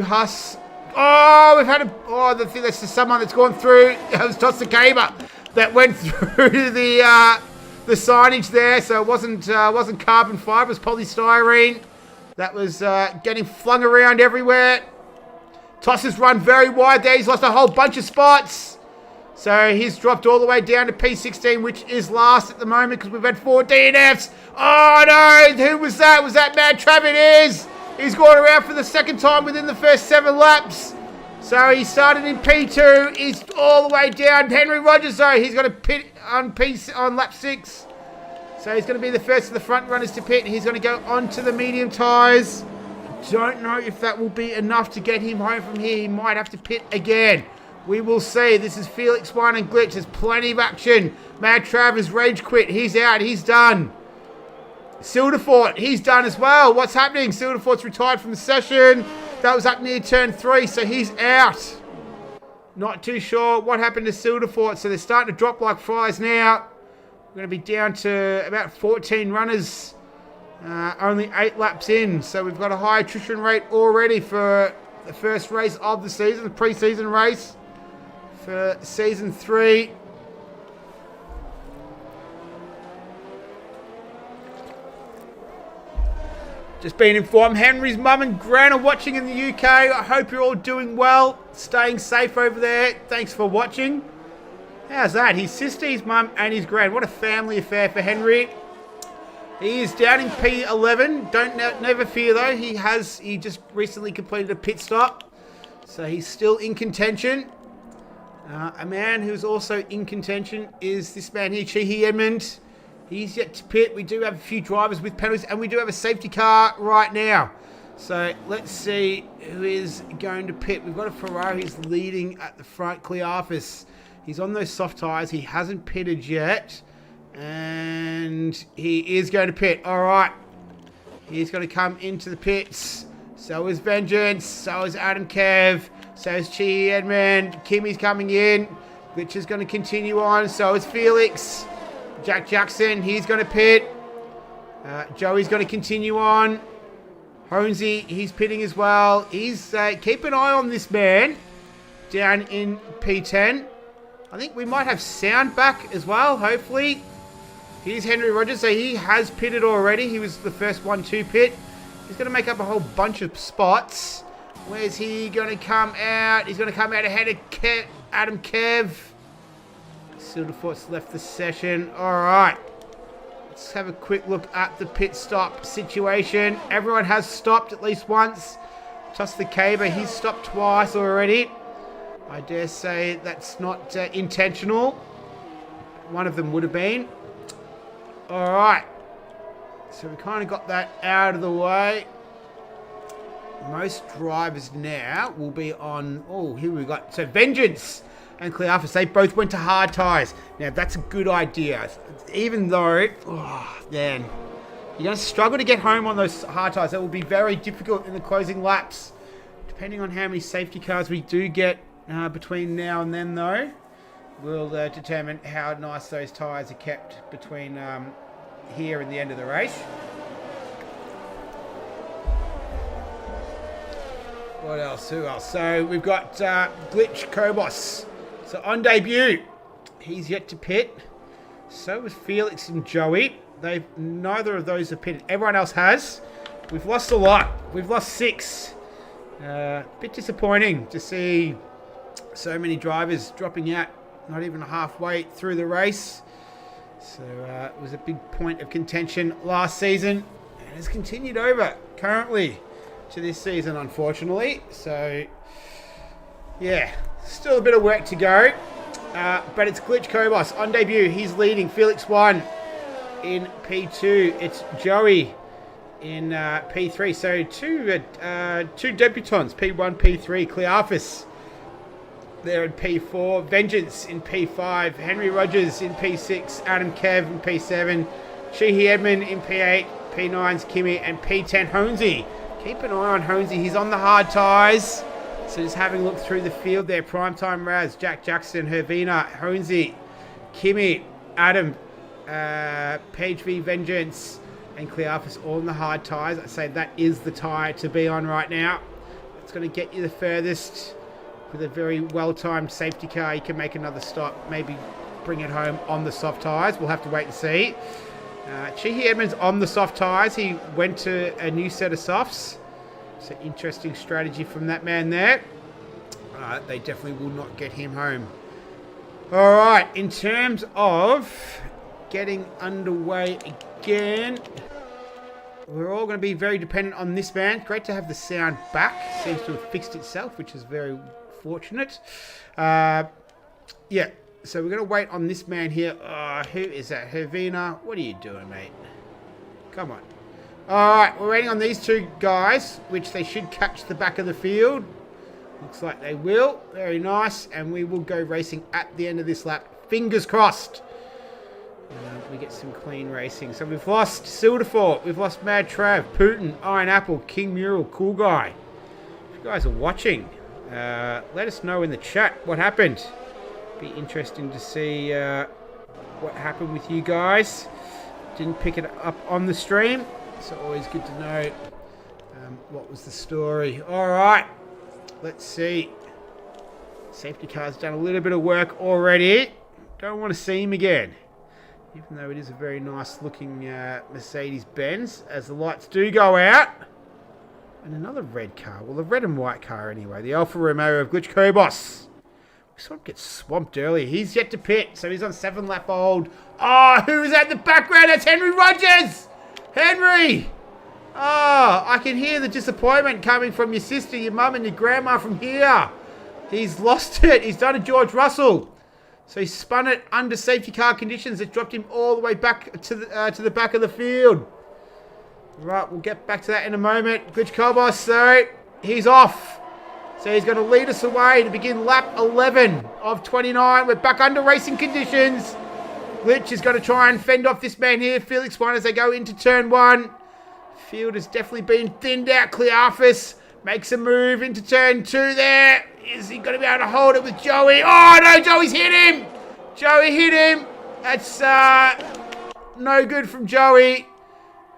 Huss. Oh, we've had I think that's just someone that's gone through. That was Tostakaba that went through the signage there. So it wasn't carbon fibre, it was polystyrene. That was getting flung around everywhere. Toss has run very wide there. He's lost a whole bunch of spots. So he's dropped all the way down to P16, which is last at the moment because we've had 4 DNFs. Oh no, who was that? Was that Mad Trav? It is. He's gone around for the second time within the first 7 laps. So he started in P2. He's all the way down. Henry Rogers, though, he's got to pit on lap 6. So he's going to be the first of the front runners to pit. He's going to go onto the medium tyres. Don't know if that will be enough to get him home from here. He might have to pit again. We will see. This is Felix 1 and Glitch. There's plenty of action. Mad Travers rage quit. He's out. He's done. Silderfort, he's done as well. What's happening? Silderfort's retired from the session. That was up near turn 3, so he's out. Not too sure what happened to Silderfort. So they're starting to drop like flies now. We're going to be down to about 14 runners. Only 8 laps in. So we've got a high attrition rate already for the first race of the season, the pre-season race for season 3. Just being informed, Henry's mum and gran are watching in the UK. I hope you're all doing well, staying safe over there. Thanks for watching. How's that? His sister, his mum, and his gran. What a family affair for Henry. He is down in P11. Never fear though. He just recently completed a pit stop, so he's still in contention. A man who's also in contention is this man here, Cheehy Edmund. He's yet to pit. We do have a few drivers with penalties, and we do have a safety car right now. So let's see who is going to pit. We've got a Ferrari who's leading at the front, Clearfus. He's on those soft tyres. He hasn't pitted yet, and he is going to pit. All right. He's going to come into the pits. So is Vengeance. So is Adam Kev. So is Cheehy Edmund. Kimmy's coming in. Glitch is going to continue on. So is Felix. Jack Jackson, he's going to pit. Joey's going to continue on. Honesy, he's pitting as well. He's keep an eye on this man down in P10. I think we might have sound back as well, hopefully. Here's Henry Rogers, so he has pitted already. He was the first one to pit. He's going to make up a whole bunch of spots. Where's he going to come out? He's going to come out ahead of Adam Kev. Silderfort's left the session. All right. Let's have a quick look at the pit stop situation. Everyone has stopped at least once. Toss the Caber. He's stopped twice already. I dare say that's not intentional. One of them would have been. All right. So we kind of got that out of the way. Most drivers now will be on... Oh, here we got... So Vengeance and Clearfus, they both went to hard tyres. Now, that's a good idea. Even though, man, you're going to struggle to get home on those hard tyres. That will be very difficult in the closing laps. Depending on how many safety cars we do get between now and then, though, will determine how nice those tyres are kept between here and the end of the race. What else? Who else? So we've got Glitch Kobos. So on debut, he's yet to pit. So was Felix and Joey. Neither of those have pitted. Everyone else has. We've lost a lot. We've lost 6. Bit disappointing to see so many drivers dropping out, not even halfway through the race. So it was a big point of contention last season, and has continued over currently to this season, unfortunately. So yeah, still a bit of work to go, but it's Glitch Kobos on debut. He's leading. Felix 1 in P2. It's Joey in P3. So two debutants, P1, P3. Clearfus there in P4. Vengeance in P5. Henry Rogers in P6. Adam Kev in P7. Cheehy Edmund in P8. P9's Kimmy, and P10 Honesy. Keep an eye on Honesy. He's on the hard tyres. So just having a look through the field there. Primetime Raz, Jack Jackson, Hervina, Honesy, Kimmy, Adam, Page V Vengeance, and Clearfus all on the hard tyres. I say that is the tyre to be on right now. It's going to get you the furthest. With a very well-timed safety car, you can make another stop. Maybe bring it home on the soft tyres. We'll have to wait and see. Cheehy Edmonds on the soft tyres. He went to a new set of softs. So interesting strategy from that man there. They definitely will not get him home. All right, in terms of getting underway again, we're all going to be very dependent on this man. Great to have the sound back. Seems to have fixed itself, which is very unfortunate. Yeah, so we're going to wait on this man here. Who is that? Hervina? What are you doing, mate? Come on. Alright, we're waiting on these two guys, which they should catch the back of the field. Looks like they will. Very nice. And we will go racing at the end of this lap. Fingers crossed. We get some clean racing. So we've lost Silderfort. We've lost Mad Trav, Putin, Iron Apple, King Mural, Cool Guy. If you guys are watching, let us know in the chat what happened. Be interesting to see what happened with you guys. Didn't pick it up on the stream. So always good to know what was the story. Alright. Let's see. Safety car's done a little bit of work already. Don't want to see him again. Even though it is a very nice looking Mercedes-Benz, as the lights do go out. And another red car. Well, the red and white car anyway. The Alfa Romeo of Glitch Kobos. We saw him get swamped earlier. He's yet to pit, so he's on 7 lap old. Oh, who's at the background? That's Henry Rogers! Henry! Oh, I can hear the disappointment coming from your sister, your mum, and your grandma from here. He's lost it. He's done a George Russell. So he spun it under safety car conditions. It dropped him all the way back to the back of the field. Right, we'll get back to that in a moment. Glitch Kobos, so he's off. So he's going to lead us away to begin lap 11 of 29. We're back under racing conditions. Glitch is going to try and fend off this man here, Felix 1, as they go into turn 1. Field has definitely been thinned out. Clearfus makes a move into turn 2 there. Is he going to be able to hold it with Joey? Oh, no, Joey's hit him. Joey hit him. That's no good from Joey.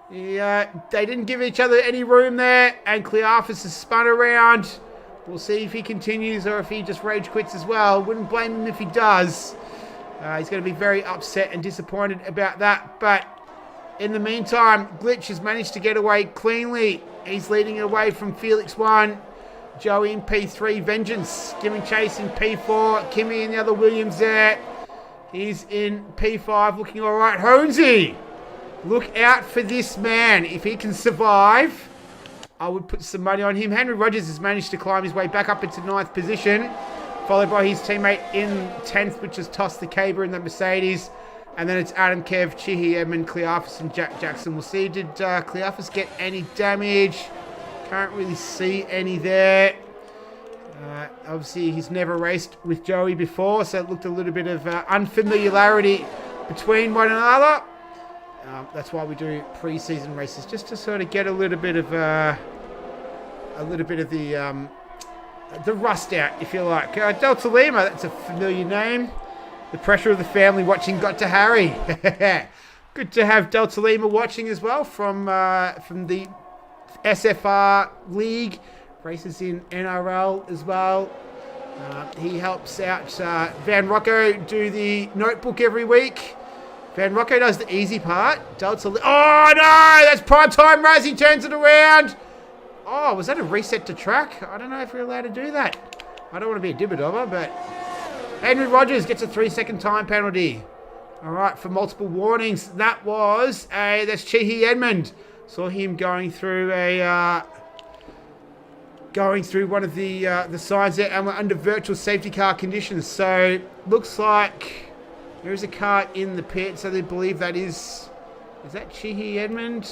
They didn't give each other any room there, and Clearfus has spun around. We'll see if he continues or if he just rage quits as well. Wouldn't blame him if he does. He's going to be very upset and disappointed about that, but in the meantime, Glitch has managed to get away cleanly. He's leading it away from Felix 1. Joey in P3. Vengeance giving chase in P4. Kimmy and the other Williams there. He's in P5 looking all right. Honesy, look out for this man. If he can survive, I would put some money on him. Henry Rogers has managed to climb his way back up into 9th position, followed by his teammate in 10th, which has tossed the Caber in the Mercedes. And then it's Adam, Kev, Chihi, Edmund, Clearfus, and Jack Jackson. We'll see, did Clearfus get any damage? Can't really see any there. Obviously, he's never raced with Joey before, so it looked a little bit of unfamiliarity between one another. That's why we do pre-season races, just to sort of get a little bit of the rust out, if you like. Delta Lima, that's a familiar name. The pressure of the family watching got to Harry. Good to have Delta Lima watching as well from the SFR League. Races in NRL as well. He helps out Van Rocco do the notebook every week. Van Rocco does the easy part. Delta Lima. Oh no! That's prime time. Razzie turns it around. Oh, was that a reset to track? I don't know if we're allowed to do that. I don't want to be a dibber-dobber, but Henry Rogers gets a 3-second time penalty. All right, for multiple warnings. That's Chihi Edmund. Saw him going through one of the signs there, and we're under virtual safety car conditions. So looks like there is a car in the pit. So they believe that is that Chihi Edmund?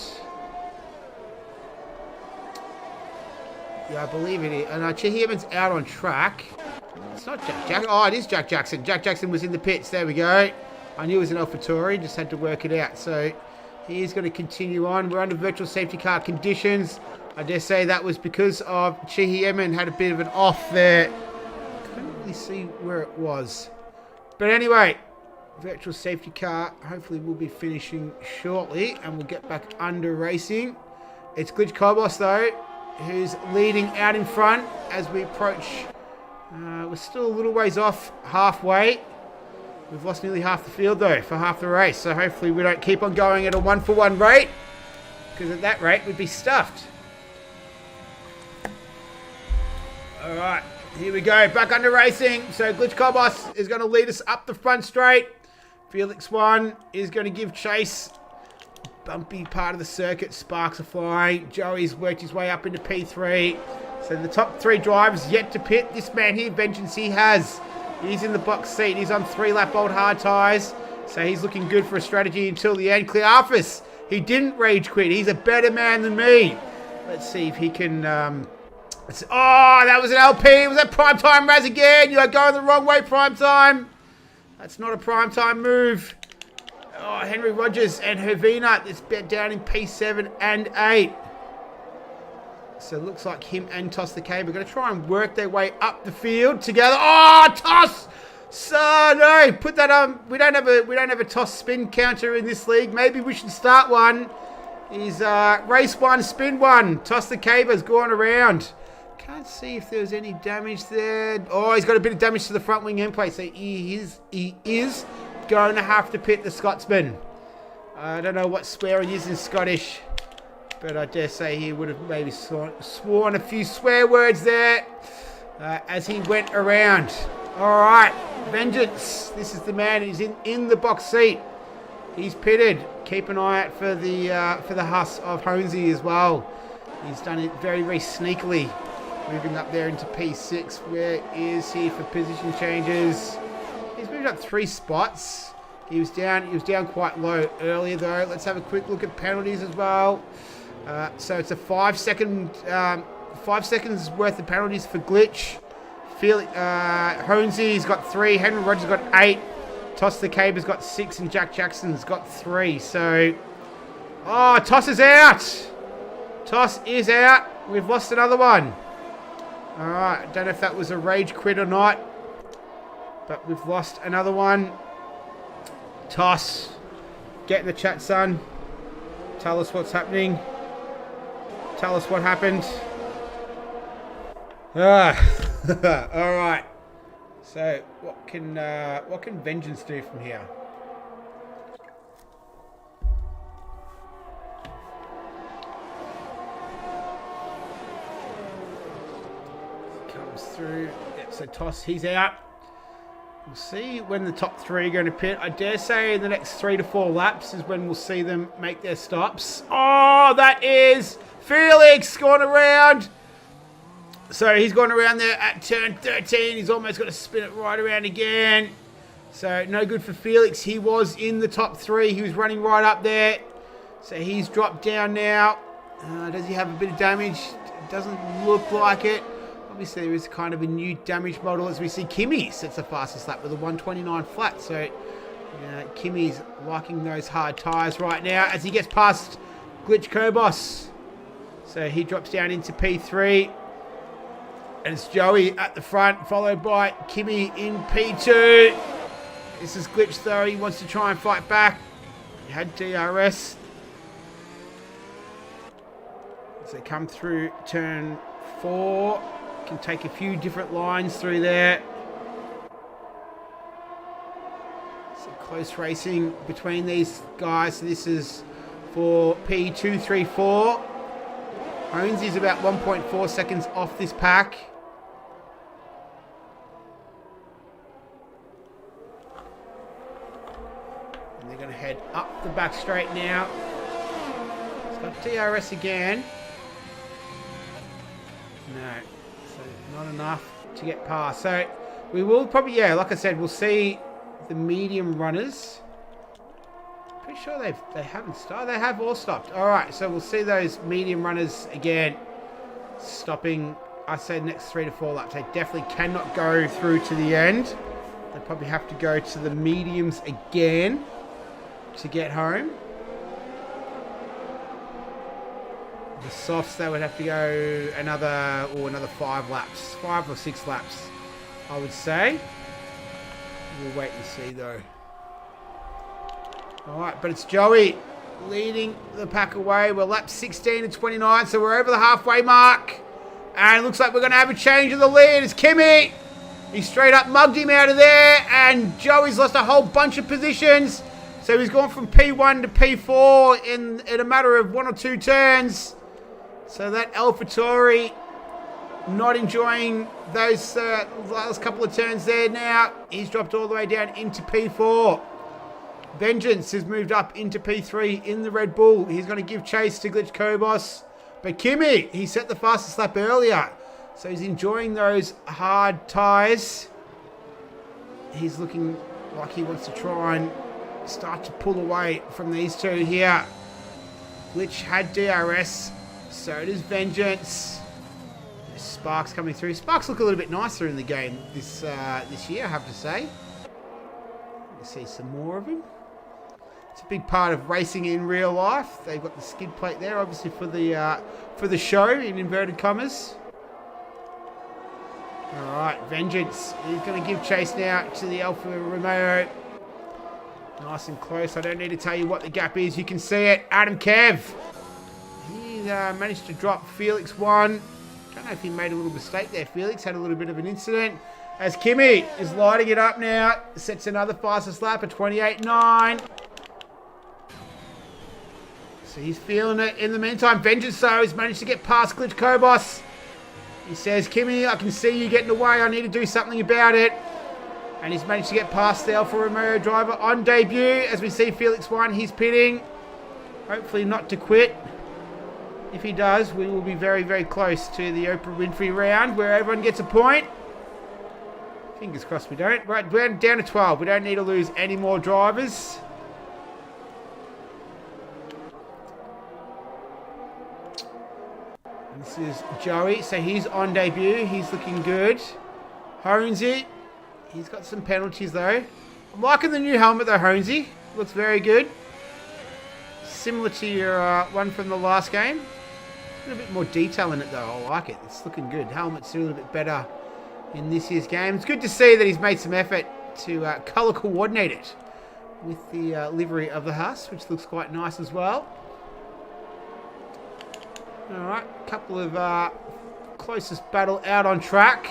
Yeah, I believe it is. And Chihi Edmund's out on track. It's not Jack Jackson. Oh, it is Jack Jackson. Jack Jackson was in the pits. There we go. I knew it was an AlphaTauri. Just had to work it out. So he is going to continue on. We're under virtual safety car conditions. I dare say that was because of Chihi Edmund had a bit of an off there. Couldn't really see where it was. But anyway, virtual safety car. Hopefully we'll be finishing shortly and we'll get back under racing. It's Glitch Kobos though, who's leading out in front as we approach. We're still a little ways off halfway. We've lost nearly half the field though for half the race. So hopefully we don't keep on going at a 1-for-1 rate, because at that rate we'd be stuffed. Alright, here we go. Back under racing. So Glitch Kobos is going to lead us up the front straight. Felix 1 is going to give chase. Bumpy part of the circuit. Sparks are flying. Joey's worked his way up into P3. So the top 3 drivers yet to pit. This man here, Vengeance, he has. He's in the box seat. He's on 3-lap old hard tyres. So he's looking good for a strategy until the end. Clearfus, he didn't rage quit. He's a better man than me. Let's see if he can... oh, that was an LP. Was that Primetime Raz again? You are going the wrong way, Primetime. That's not a Primetime move. Oh, Henry Rogers and Hervina. It's down in P7 and 8. So it looks like him and Toss the Cave are going to try and work their way up the field together. Oh, Toss! So no, put that on. We don't have a Toss spin counter in this league. Maybe we should start one. He's race 1, spin 1. Toss the Cave has gone around. Can't see if there's any damage there. Oh, he's got a bit of damage to the front wing end plate. So he is going to have to pit the Scotsman. I don't know what swearing is in Scottish. But I dare say he would have maybe sworn a few swear words there as he went around. All right, Vengeance. This is the man. He's in the box seat. He's pitted. Keep an eye out for the Huss of Honesy as well. He's done it very, very sneakily. Moving up there into P6. Where is he for position changes? He's moved up 3 spots. He was down quite low earlier though. Let's have a quick look at penalties as well. So it's a 5 seconds worth of penalties for glitch. Honesy's got 3, Henry Rogers got 8, Toss the Caber's got 6, and Jack Jackson's got 3. So, oh, Toss is out. Toss is out. We've lost another one. All right, I don't know if that was a rage quit or not, but we've lost another one. Toss, get in the chat, son. Tell us what's happening. Tell us what happened. All right. So, what can Vengeance do from here? Comes through. Yep, so Toss, he's out. We'll see when the top 3 are going to pit. I dare say in the next 3 to 4 laps is when we'll see them make their stops. Oh, that is Felix going around. So he's gone around there at turn 13. He's almost got to spin it right around again. So no good for Felix. He was in the top 3. He was running right up there. So he's dropped down now. Does he have a bit of damage? It doesn't look like it. Obviously, there is kind of a new damage model as we see Kimmy sets the fastest lap with a 129 flat. So Kimmy's liking those hard tyres right now as he gets past Glitch Kobos. So he drops down into P3. And it's Joey at the front, followed by Kimmy in P2. This is Glitch though. He wants to try and fight back. He had DRS. As they come through turn 4. Can take a few different lines through there. So close racing between these guys. So this is for P234. Honesy's about 1.4 seconds off this pack. And they're going to head up the back straight now. It's got DRS again. No. Not enough to get past. So we will probably, like I said, we'll see the medium runners. Pretty sure they haven't started. They have all stopped. All right, so we'll see those medium runners again stopping. I say next 3 to 4 laps. They definitely cannot go through to the end. They probably have to go to the mediums again to get home. The softs, they would have to go another 5 laps. 5 or 6 laps, I would say. We'll wait and see, though. All right, but it's Joey leading the pack away. We're laps 16 and 29, so we're over the halfway mark. And it looks like we're going to have a change of the lead. It's Kimmy. He straight up mugged him out of there, and Joey's lost a whole bunch of positions. So he's gone from P1 to P4 in a matter of 1 or 2 turns. So that AlphaTauri not enjoying those last couple of turns there now. He's dropped all the way down into P4. Vengeance has moved up into P3 in the Red Bull. He's going to give chase to Glitch Kobos. But Kimmy, he set the fastest lap earlier. So he's enjoying those hard tyres. He's looking like he wants to try and start to pull away from these two here. Glitch had DRS, so does Vengeance. There's Sparks coming through. Sparks look a little bit nicer in the game this year, I have to say. Let's see some more of him. It's a big part of racing in real life. They've got the skid plate there, obviously for the show, in inverted commas. All right, Vengeance. He's going to give chase now to the Alfa Romeo. Nice and close. I don't need to tell you what the gap is. You can see it. Adam Kev. He managed to drop Felix one. Don't know if he made a little mistake there. Felix had a little bit of an incident. As Kimi is lighting it up now. Sets another fastest lap at 28.9. So he's feeling it. In the meantime, Vengeance though has managed to get past Glitch Kobos. He says, Kimi, I can see you getting away. I need to do something about it. And he's managed to get past the Alfa Romeo driver on debut. As we see Felix 1, he's pitting. Hopefully not to quit. If he does, we will be very, very close to the Oprah Winfrey round where everyone gets a point. Fingers crossed we don't. Right, we're down to 12. We don't need to lose any more drivers. This is Joey, so he's on debut. He's looking good. Honesy. He's got some penalties though. I'm liking the new helmet though, Honesy. Looks very good. Similar to your one from the last game. A little bit more detail in it though. I like it. It's looking good. Helmet's a little bit better in this year's game. It's good to see that he's made some effort to colour coordinate it with the livery of the Huss, which looks quite nice as well. Alright, a couple of closest battle out on track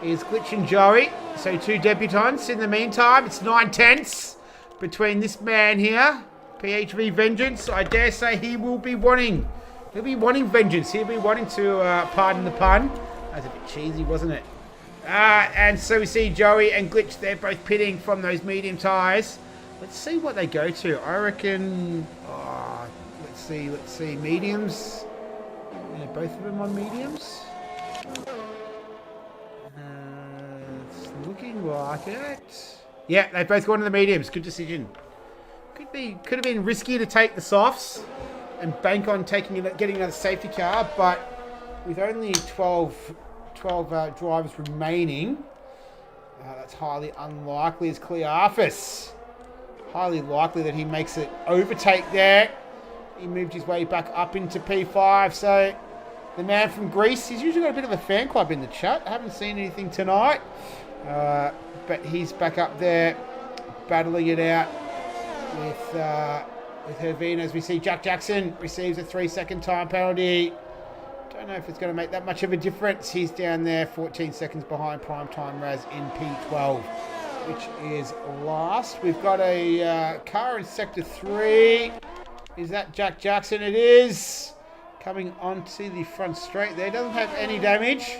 is Glitch and Joey. So two debutants. In the meantime, it's 9/10 between this man here, PHV Vengeance. I dare say he'll be wanting vengeance. He'll be wanting to, pardon the pun. That was a bit cheesy, wasn't it? And so we see Joey and Glitch, they're both pitting from those medium tyres. Let's see what they go to. I reckon, let's see, mediums. Yeah, both of them on mediums. It's looking like it. Yeah, they've both gone to the mediums. Good decision. Could have been risky to take the softs and bank on getting another safety car, but with only 12 drivers remaining, that's highly unlikely. As Clearfus, highly likely that he makes it overtake there. He moved his way back up into P5. So the man from Greece, he's usually got a bit of a fan club in the chat. I haven't seen anything tonight, but he's back up there battling it out with Hervine. As we see Jack Jackson receives a 3-second time penalty. Don't know if it's going to make that much of a difference. He's down there 14 seconds behind Primetime Raz in P12, which is last. We've got a car in Sector 3. Is that Jack Jackson? It is. Coming onto the front straight there. Doesn't have any damage.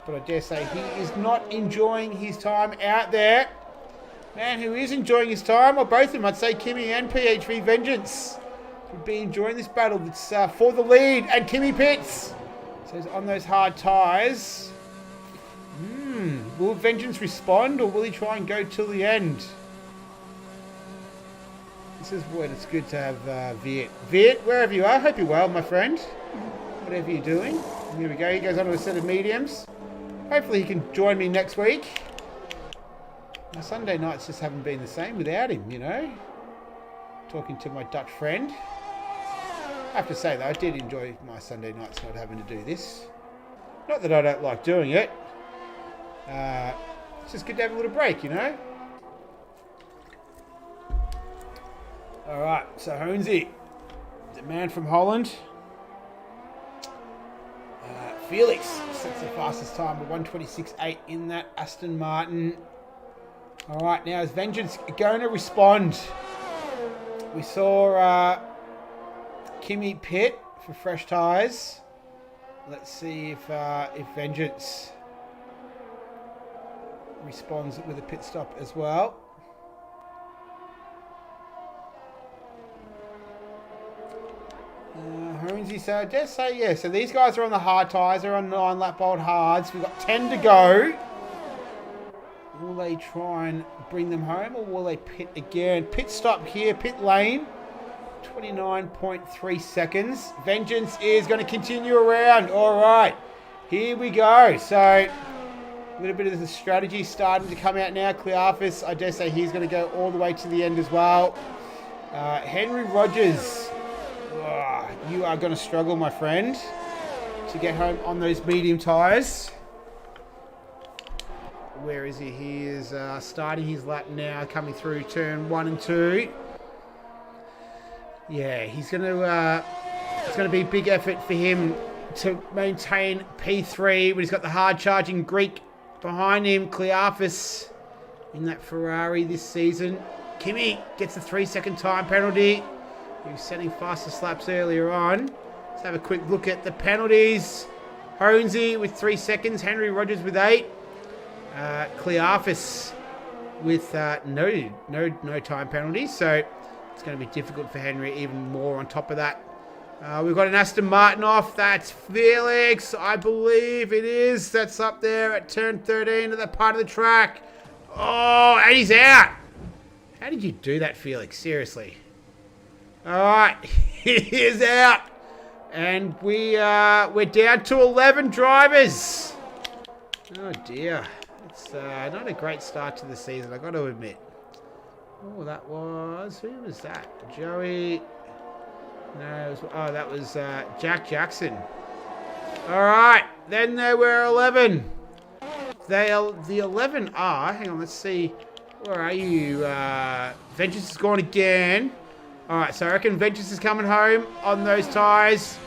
But I dare say he is not enjoying his time out there. Man who is enjoying his time, or both of them, I'd say Kimi and PHV Vengeance, would be enjoying this battle. It's for the lead, and Kimi pits. So he's on those hard tyres. Will Vengeance respond, or will he try and go till the end? This is when it's good to have Viet. Viet, wherever you are, I hope you're well, my friend. Whatever you're doing. And here we go, he goes on to a set of mediums. Hopefully he can join me next week. My Sunday nights just haven't been the same without him, you know. Talking to my Dutch friend. I have to say though, I did enjoy my Sunday nights not having to do this. Not that I don't like doing it. It's just good to have a little break, you know. Alright, so Honesy, the man from Holland. Felix sets the fastest time of 1:26.8 in that Aston Martin. Alright, now is Vengeance going to respond? We saw Kimi pit for fresh tyres. Let's see if Vengeance responds with a pit stop as well. Hornsey, so I dare say, yeah. So these guys are on the hard tyres. They're on 9 lap old hards. We've got 10 to go. Will they try and bring them home, or will they pit again? Pit stop here, pit lane. 29.3 seconds. Vengeance is going to continue around. All right, here we go. So a little bit of the strategy starting to come out now. Cleophas, I dare say he's going to go all the way to the end as well. Henry Rogers, you are going to struggle, my friend, to get home on those medium tyres. Where is he? He is starting his lap now, coming through turn 1 and 2. Yeah, he's going to. It's going to be a big effort for him to maintain P3, but he's got the hard-charging Greek behind him, Cleophas, in that Ferrari this season. Kimi gets a 3-second time penalty. He was setting fastest laps earlier on. Let's have a quick look at the penalties. Hornsey with 3 seconds. Henry Rogers with 8. Cleophas with no time penalties. So it's going to be difficult for Henry, even more on top of that. We've got an Aston Martin off. That's Felix, I believe it is. That's up there at turn 13 of that part of the track. Oh, and he's out. How did you do that, Felix? Seriously. All right, he is out. And we're down to 11 drivers. Oh, dear. It's not a great start to the season, I've got to admit. Oh, that was... Who was that? Joey... No, that was Jack Jackson. All right, then there were 11. The 11 are... Hang on, let's see. Where are you? Vengeance is gone again. All right, so I reckon Vengeance is coming home on those tyres.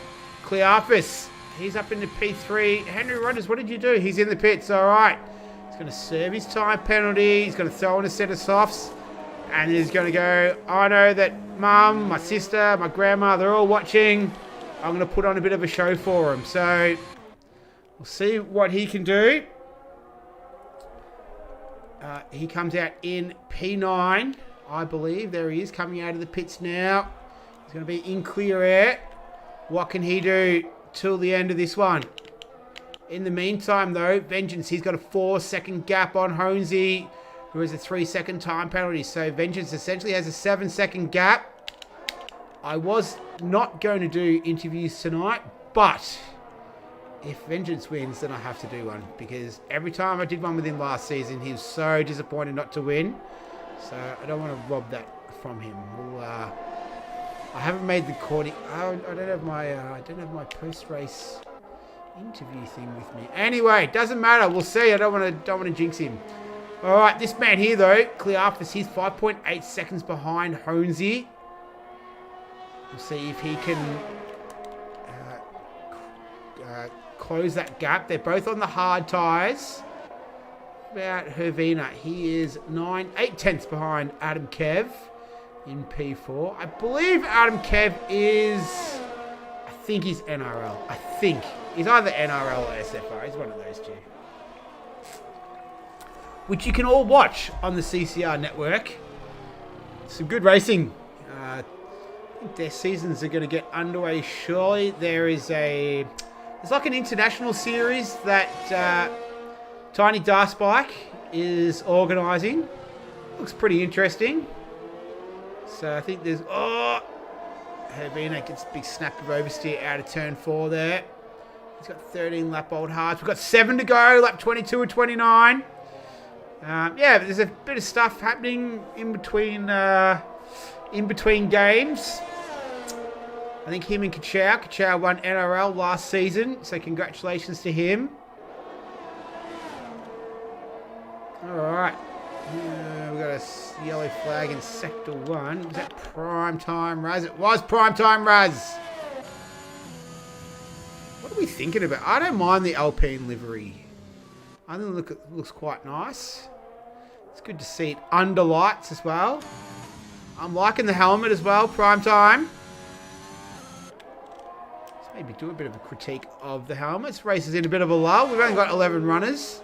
Cleophas, he's up into P3. Henry Rogers, what did you do? He's in the pits, all right. He's going to serve his time penalty. He's going to throw in a set of softs. And he's going to go, I know that Mum, my sister, my grandma, they're all watching. I'm going to put on a bit of a show for him. So we'll see what he can do. He comes out in P9, I believe. There he is, coming out of the pits now. He's going to be in clear air. What can he do till the end of this one? In the meantime, though, Vengeance, he's got a 4-second gap on Hornsey, who has a 3-second time penalty. So Vengeance essentially has a 7-second gap. I was not going to do interviews tonight, but if Vengeance wins, then I have to do one, because every time I did one with him last season, he was so disappointed not to win. So I don't want to rob that from him. I haven't made the recording. I don't have my post-race interview thing with me. Anyway, doesn't matter. We'll see. I don't want to jinx him. All right, this man here, though, Cleophas, he's 5.8 seconds behind Hornsey. We'll see if he can close that gap. They're both on the hard tyres. About Hervina, he is 8 tenths behind Adam Kev in P4. I believe Adam Kev is... I think he's NRL. I think. He's either NRL or SFR. He's one of those two. Which you can all watch on the CCR network. Some good racing. I think their seasons are going to get underway shortly. There's like an international series that Tiny Darspike is organising. Looks pretty interesting. So I think there's... Oh! Hervina gets a big snap of oversteer out of turn 4 there. He's got 13 lap old hards. We've got 7 to go, lap 22 and 29. Yeah, there's a bit of stuff happening in between games. I think him and Kachau won NRL last season, so congratulations to him. All right, we've got a yellow flag in Sector 1. Was that Prime Time Raz? It was Prime Time Raz. What are we thinking about? I don't mind the Alpine livery. I think it looks quite nice. It's good to see it under lights as well. I'm liking the helmet as well, Prime Time. Let's maybe do a bit of a critique of the helmets. Race is in a bit of a lull. We've only got 11 runners.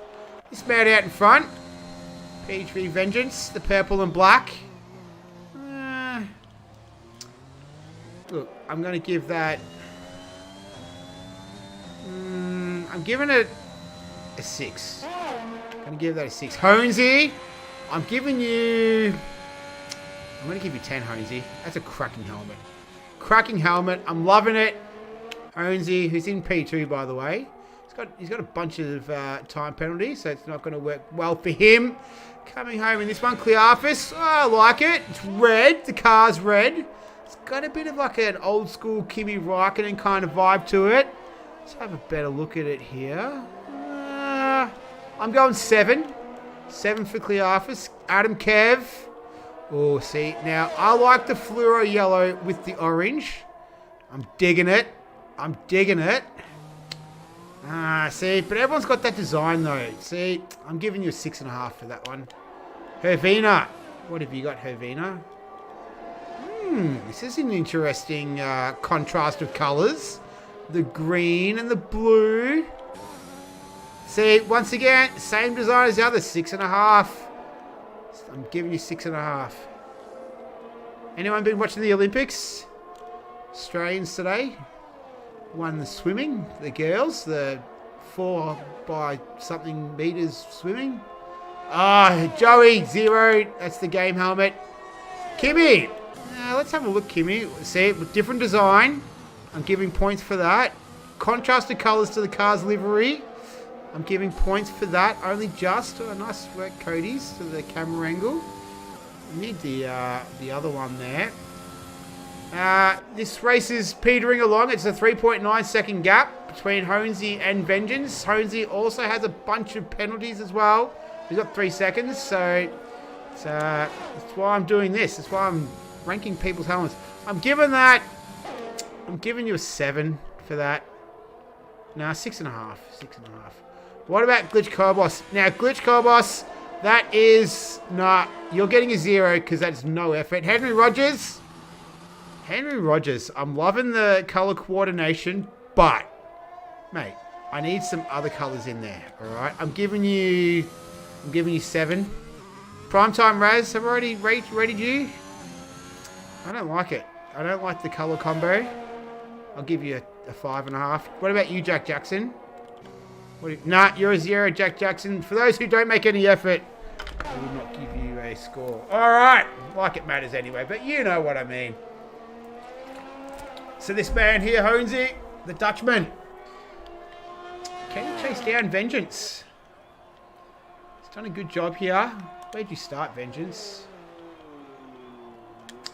This man out in front. PHV Vengeance, the purple and black. Look, I'm going to give that... I'm giving it a 6. I'm going to give that a 6. Honesy, I'm giving you... I'm going to give you 10, Honesy. That's a cracking helmet. Cracking helmet. I'm loving it. Honesy, who's in P2, by the way. He's got a bunch of time penalties, so it's not going to work well for him. Coming home in this one, Clearfus. Oh, I like it. It's red. The car's red. It's got a bit of like an old school Kimi Raikkonen kind of vibe to it. Let's have a better look at it here. I'm going 7. 7 for Clearfus. Adam Kev. Oh, see, now I like the fluoro yellow with the orange. I'm digging it. I'm digging it. See, but everyone's got that design though. See, I'm giving you a 6.5 for that one. Hervina. What have you got, Hervina? This is an interesting contrast of colours. The green and the blue. See, once again, same design as the other, 6.5. I'm giving you 6.5. Anyone been watching the Olympics? Australians today won the swimming, the girls, the 4 by something meters swimming. Joey, 0. That's the game helmet. Kimmy. Let's have a look, Kimmy. See, with different design. I'm giving points for that. Contrasted colours to the car's livery. I'm giving points for that. Only just. Oh, nice work, Cody's, to the camera angle. I need the other one there. This race is petering along. It's a 3.9 second gap between Honesy and Vengeance. Honesy also has a bunch of penalties as well. He's got 3 seconds, so that's why I'm doing this. That's why I'm ranking people's helmets. I'm giving you a 7 for that. Nah, 6.5. 6.5. What about Glitch Cobos? Now, Glitch Cobos, that is... Nah, you're getting a 0 because that's no effort. Henry Rogers, I'm loving the colour coordination, but, mate, I need some other colours in there, alright? I'm giving you 7. Primetime Raz, have I already rated you? I don't like it. I don't like the colour combo. I'll give you a 5.5. What about you, Jack Jackson? Nah, you're a 0, Jack Jackson. For those who don't make any effort, I will not give you a score. Alright, like it matters anyway, but you know what I mean. So this man here, Honesy, the Dutchman. Can he chase down Vengeance? He's done a good job here. Where'd you start, Vengeance?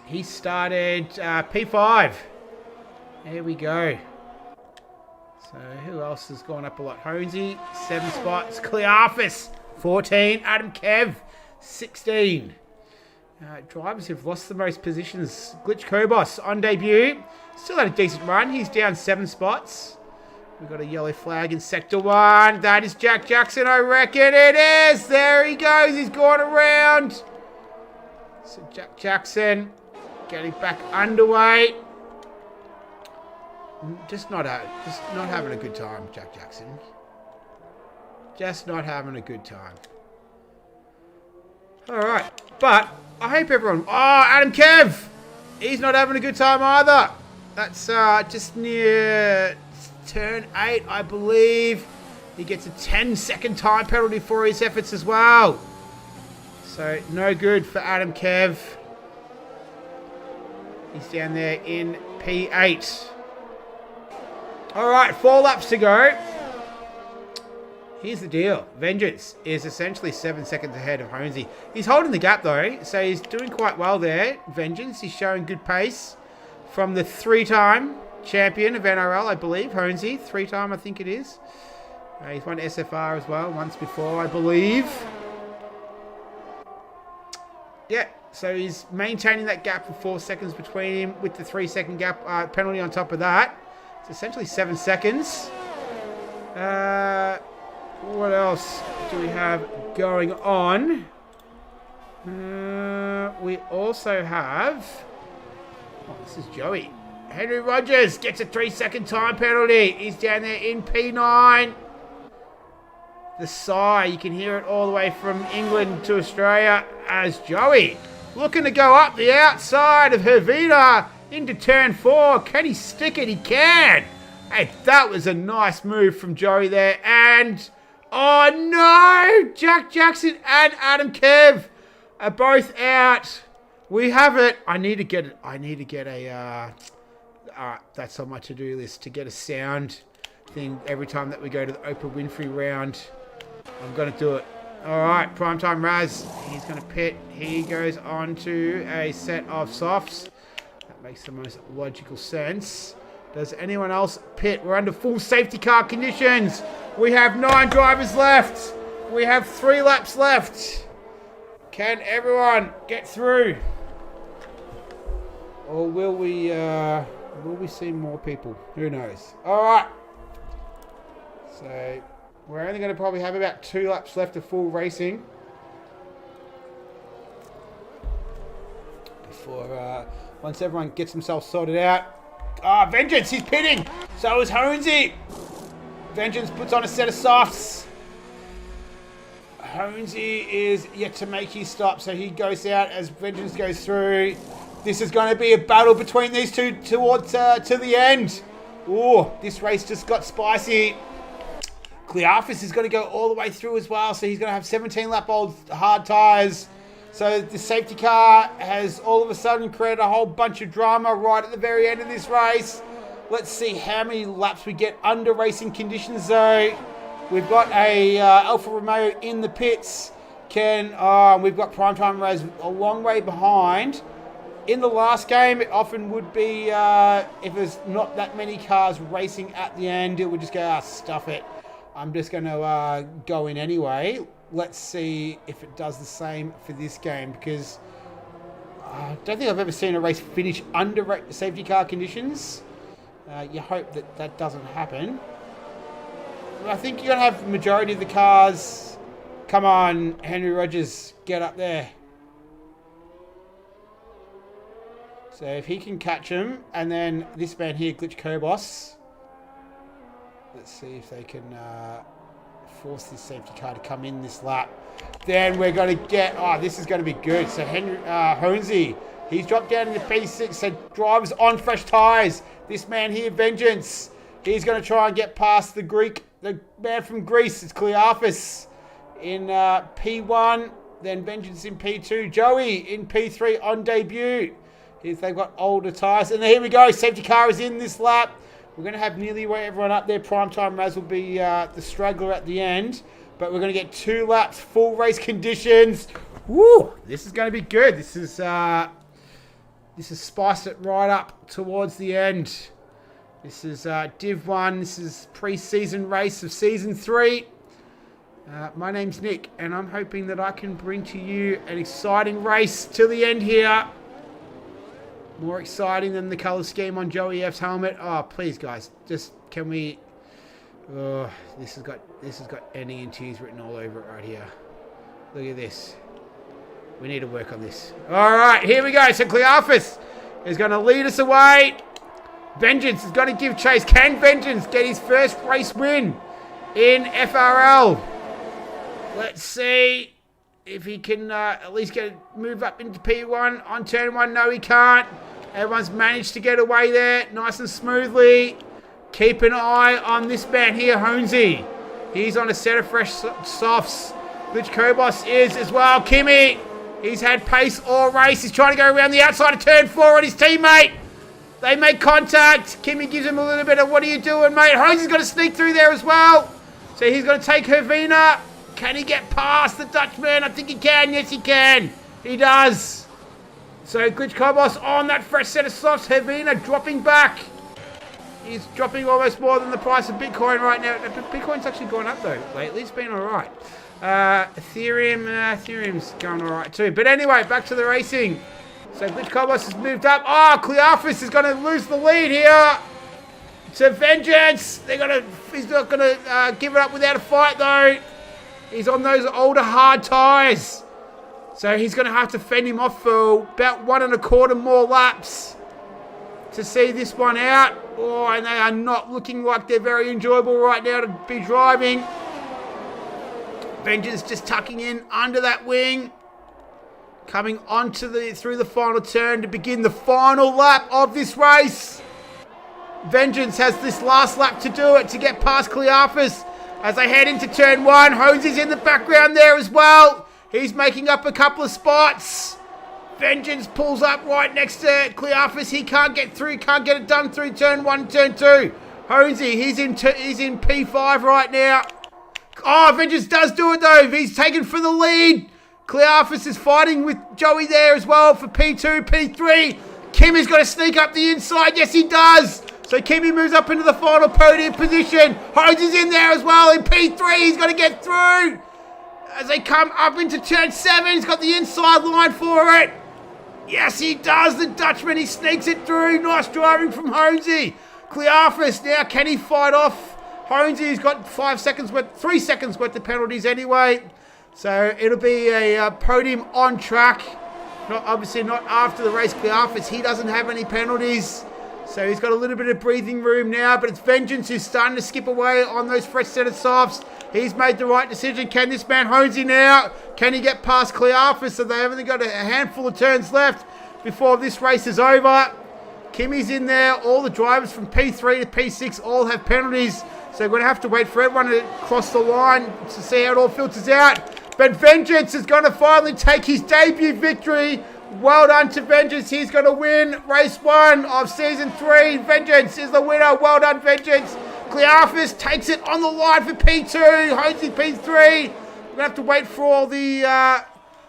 He started P5. There we go. So who else has gone up a lot? Honesy, 7 spots. Clearfus, 14. Adam Kev, 16. Drivers who've lost the most positions. Glitch Kobos on debut. Still had a decent run. He's down 7 spots. We've got a yellow flag in Sector 1. That is Jack Jackson, I reckon it is. There he goes. He's gone around. So Jack Jackson getting back underway. Just not having a good time, Jack Jackson. Just not having a good time. Alright, but I hope everyone... Oh, Adam Kev! He's not having a good time either. That's just near turn 8, I believe. He gets a 10-second time penalty for his efforts as well. So, no good for Adam Kev. He's down there in P8. Alright, 4 laps to go. Here's the deal. Vengeance is essentially 7 seconds ahead of Honesy. He's holding the gap though, so he's doing quite well there. Vengeance, he's showing good pace from the 3-time champion of NRL, I believe. Honesy, 3-time I think it is. He's won SFR as well, once before, I believe. Yeah, so he's maintaining that gap for 4 seconds between him with the 3-second gap penalty on top of that. It's essentially 7 seconds. What else do we have going on? We also have... Oh, this is Joey. Henry Rogers gets a 3-second time penalty. He's down there in P9. The sigh, you can hear it all the way from England to Australia as Joey looking to go up the outside of Hervina Into turn 4. Can he stick it? He can. Hey, that was a nice move from Joey there. And, oh no! Jack Jackson and Adam Kev are both out. We have it. I need to get a, that's on my to-do list, to get a sound thing every time that we go to the Oprah Winfrey round. I'm going to do it. All right, Primetime Raz. He's going to pit. He goes on to a set of softs. That makes the most logical sense. Does anyone else pit? We're under full safety car conditions. We have 9 drivers left. We have 3 laps left. Can everyone get through? Or will we see more people? Who knows? All right. So we're only going to probably have about 2 laps left of full racing before once everyone gets themselves sorted out. Vengeance, he's pitting. So is Honesy. Vengeance puts on a set of softs. Honesy is yet to make his stop, so he goes out as Vengeance goes through. This is going to be a battle between these two towards to the end. Oh, this race just got spicy. Cleophas is going to go all the way through as well, so he's going to have 17-lap-old hard tyres. So the safety car has all of a sudden created a whole bunch of drama right at the very end of this race. Let's see how many laps we get under racing conditions though. We've got a Alfa Romeo in the pits. We've got Primetime Raz a long way behind. In the last game, it often would be, if there's not that many cars racing at the end, it would just go, stuff it. I'm just going to go in anyway. Let's see if it does the same for this game, because I don't think I've ever seen a race finish under safety car conditions. You hope that that doesn't happen. I think you're going to have the majority of the cars. Come on, Henry Rogers, get up there. So if he can catch him, and then this man here, Glitch Kobos. Let's see if they can force this safety car to come in this lap. Then we're going to get... this is going to be good. So Honesy, he's dropped down into P6. So drivers on fresh tyres. This man here, Vengeance, he's going to try and get past the man from Greece. It's Cleophas in P1. Then Vengeance in P2. Joey in P3 on debut. They've got older tyres. And here we go. Safety car is in this lap. We're going to have nearly everyone up there. Primetime Raz will be the straggler at the end. But we're going to get 2 laps, full race conditions. Woo! This is going to be good. This is spiced it right up towards the end. This is Div 1. This is pre-season race of Season 3. My name's Nick, and I'm hoping that I can bring to you an exciting race to the end here. More exciting than the colour scheme on Joey F's helmet. Oh, please, guys, just can we? Oh, this has got ending in tears written all over it right here. Look at this. We need to work on this. All right, here we go. So Cleophas is going to lead us away. Vengeance is going to give chase. Can Vengeance get his first race win in FRL? Let's see if he can at least move up into P1 on turn 1. No, he can't. Everyone's managed to get away there nice and smoothly. Keep an eye on this man here, Honesy. He's on a set of fresh softs. Glitch Kobos is as well. Kimmy, he's had pace all race. He's trying to go around the outside of turn 4 on his teammate. They make contact. Kimmy gives him a little bit of, what are you doing, mate? Honesy's got to sneak through there as well. So he's going to take Hervina. Can he get past the Dutchman? I think he can. Yes, he can. He does. So Glitch Kobos on that fresh set of softs. Hervina dropping back. He's dropping almost more than the price of Bitcoin right now. Bitcoin's actually gone up, though, lately. It's been all right. Ethereum's going all right, too. But anyway, back to the racing. So Glitch Kobos has moved up. Cleophas is going to lose the lead here to Vengeance. He's not going to give it up without a fight, though. He's on those older hard tyres. So he's going to have to fend him off for about 1 1/4 more laps to see this one out. And they are not looking like they're very enjoyable right now to be driving. Vengeance just tucking in under that wing. coming through the final turn to begin the final lap of this race. Vengeance has this last lap to do it to get past Cleophas as they head into turn 1. Hose's in the background there as well. He's making up a couple of spots. Vengeance pulls up right next to Cleophas. He can't get through, can't get it done through turn 1, turn 2. Hosey, he's in P5 right now. Oh, Vengeance does do it though. He's taken for the lead. Cleophas is fighting with Joey there as well for P2, P3. Kimmy's got to sneak up the inside. Yes, he does. So Kimmy moves up into the final podium position. Hosey's in there as well in P3. He's got to get through. As they come up into turn 7, he's got the inside line for it. Yes, he does. The Dutchman, he sneaks it through. Nice driving from Hosey. Cleophas now, can he fight off Hosey? He's got 3 seconds worth of penalties anyway. So it'll be a podium on track. Obviously not after the race. Cleophas, he doesn't have any penalties. So he's got a little bit of breathing room now, but it's Vengeance who's starting to skip away on those fresh set of softs. He's made the right decision. Can this man Hosey now? Can he get past Cleophas? So they've only got a handful of turns left before this race is over. Kimmy's in there. All the drivers from P3 to P6 all have penalties. So we're going to have to wait for everyone to cross the line to see how it all filters out. But Vengeance is going to finally take his debut victory. Well done to Vengeance. He's going to win race 1 of season 3. Vengeance is the winner. Well done, Vengeance. Cleophas takes it on the line for P2. Hosey P3. We're going to have to wait for all the...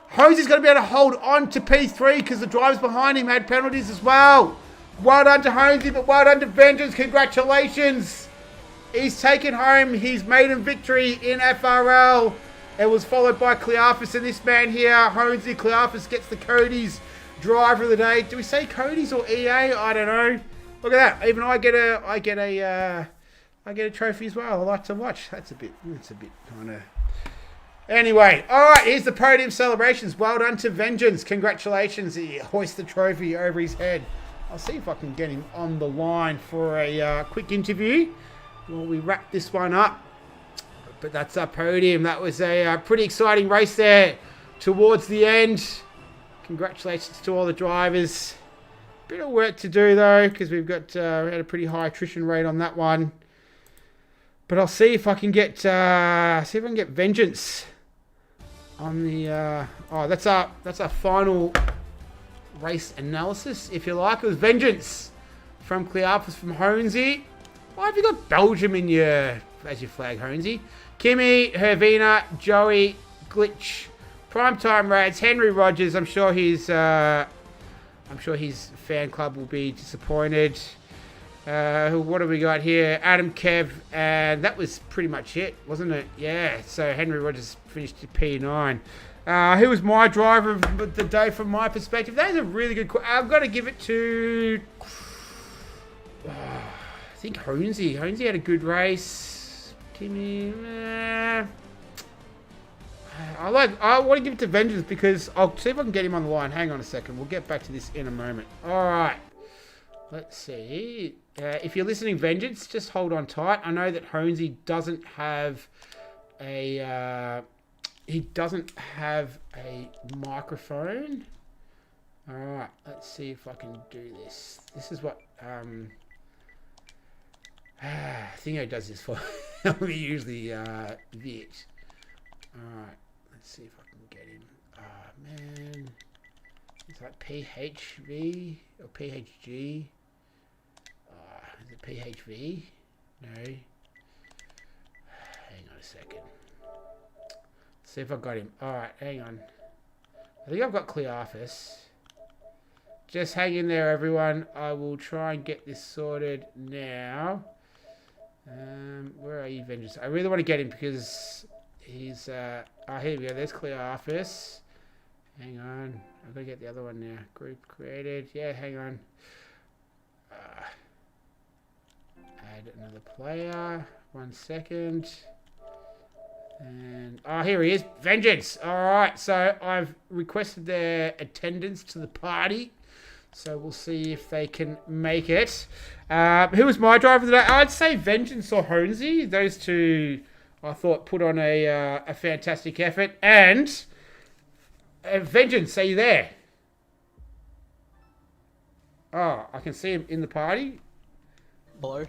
Hosey's going to be able to hold on to P3 because the drivers behind him had penalties as well. Well done to Hosey, but well done to Vengeance. Congratulations. He's taken home his maiden victory in FRL. It was followed by Cleophas and this man here, Hosey. Cleophas gets the Cody's driver of the day. Do we say Cody's or EA? I don't know. Look at that. Even I get a trophy as well. I like to watch. That's a bit kind of... Anyway, all right, here's the podium celebrations. Well done to Vengeance. Congratulations. He hoists the trophy over his head. I'll see if I can get him on the line for a quick interview while we wrap this one up. But that's our podium. That was a pretty exciting race there towards the end. Congratulations to all the drivers. Bit of work to do though, because we had a pretty high attrition rate on that one. But I'll see if I can get Vengeance on the. That's our final race analysis, if you like. It was Vengeance from Cleophas from Hosey. Why have you got Belgium in as your flag, Hosey? Kimmy, Hervina, Joey, Glitch, Primetime Rads, Henry Rogers. I'm sure his fan club will be disappointed. What have we got here? Adam, Kev, and that was pretty much it, wasn't it? Yeah. So Henry Rogers finished at P9. Who was my driver of the day from my perspective? That is a really good. I've got to give it to. I think Hosey. Hosey had a good race. Kimmy, I want to give it to Vengeance because I'll see if I can get him on the line. Hang on a second. We'll get back to this in a moment. All right. Let's see. If you're listening, Vengeance, just hold on tight. I know that Hosey doesn't have a microphone. All right. Let's see if I can do this. This is what Thingo does this for me usually. Viet. Alright, let's see if I can get him. Man. It's like PHV or PHG. Is it PHV? No. Hang on a second. Let's see if I got him. Alright, hang on. I think I've got Cleophas. Just hang in there, everyone. I will try and get this sorted now. Where are you, Vengeance? I really want to get him because he's... here we go. There's Cleophas. Hang on. I've got to get the other one now. Group created. Yeah, hang on. Add another player. 1 second. And... here he is. Vengeance. Alright, so I've requested their attendance to the party. So we'll see if they can make it. Who was my driver today? I'd say Vengeance or Hosey. Those two, I thought, put on a fantastic effort. And Vengeance, are you there? Oh, I can see him in the party. Hello.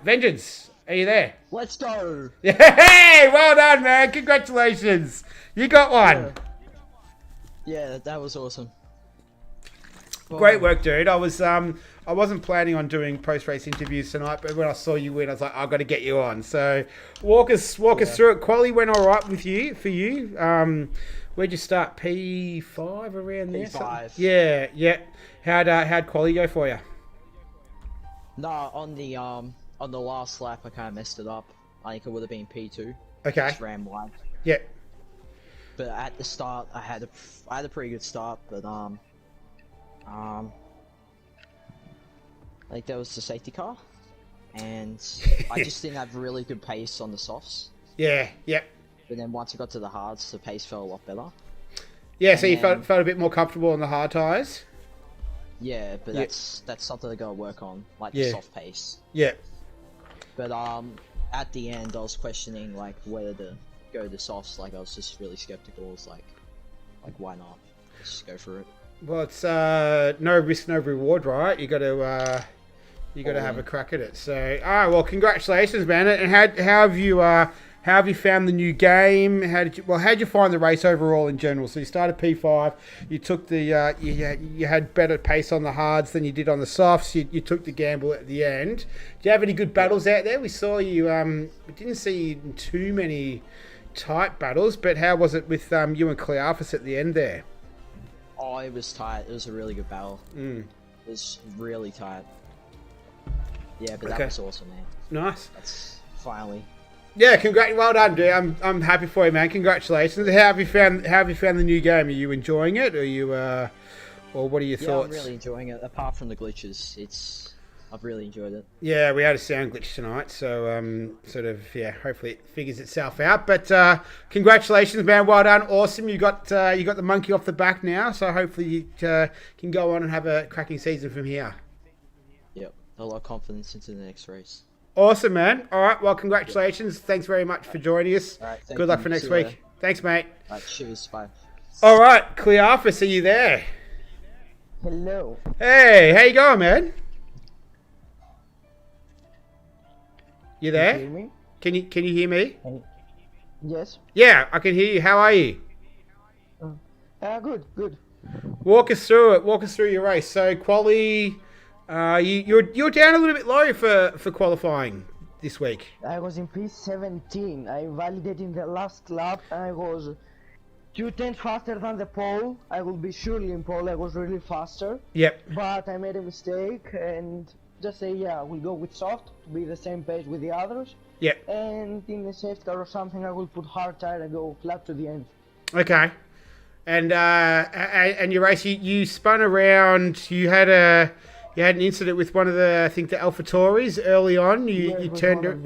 Vengeance, are you there? Let's go. Hey, well done, man. Congratulations. You got one. Yeah, that was awesome. Great work, dude. I wasn't planning on doing post-race interviews tonight, but when I saw you win, I was like, I've got to get you on. So walk us through it. Quali went all right for you. Where'd you start? P5 around there? P5. Yeah. How'd quali go for you? No, on the last lap I kind of messed it up. I think it would have been P2. Okay. Just ran wide. Yeah. But at the start, I had a pretty good start, but I think that was the safety car, and I just didn't have really good pace on the softs. Yeah. But then once I got to the hards, the pace felt a lot better. Yeah, so you felt a bit more comfortable on the hard tyres? Yeah, but that's something I gotta work on, like the soft pace. Yeah. But at the end, I was questioning like whether to go the softs. Like I was just really skeptical. I was like why not? Let's just go for it. Well, it's no risk, no reward, right? You got to have a crack at it. So, well, congratulations, man! And how have you found the new game? How'd you find the race overall in general? So you started P5. You took the you had better pace on the hards than you did on the softs. You took the gamble at the end. Do you have any good battles out there? We saw you. We didn't see you in too many tight battles, but how was it with you and Clearfus at the end there? Oh, it was tight. It was a really good battle. Mm. It was really tight. Yeah, but that was awesome, man. Nice. That's finally. Yeah, well done, dude. I'm happy for you, man. Congratulations. How have you found the new game? Are you enjoying it? Or what are your thoughts? I'm really enjoying it. Apart from the glitches, I've really enjoyed it. Yeah, we had a sound glitch tonight, so hopefully it figures itself out. But congratulations, man. Well done. Awesome. You got the monkey off the back now, so hopefully you can go on and have a cracking season from here. Yep, a lot of confidence into the next race. Awesome, man. All right, well, congratulations. Yep. Thanks very much for joining us. All right, good luck for next week. Later. Thanks, mate. All right, cheers. Bye. All right, Clearfus, are you there? Hello. Hey, how you going, man? You there? Can you hear me? Can you hear me? Yes. Yeah, I can hear you. How are you? Good. Walk us through it. Walk us through your race. So, quali, you're down a little bit low for qualifying this week. I was in P17. I validated in the last lap. I was 2 tenths faster than the pole. I will be surely in pole. I was really faster. Yep. But I made a mistake and just say, we'll go with soft to be the same pace with the others. Yep. And in the safety car or something, I will put hard tire and go flat to the end. Okay. And your race, you spun around. You had an incident with one of the, I think, the AlphaTauris early on. You turned it.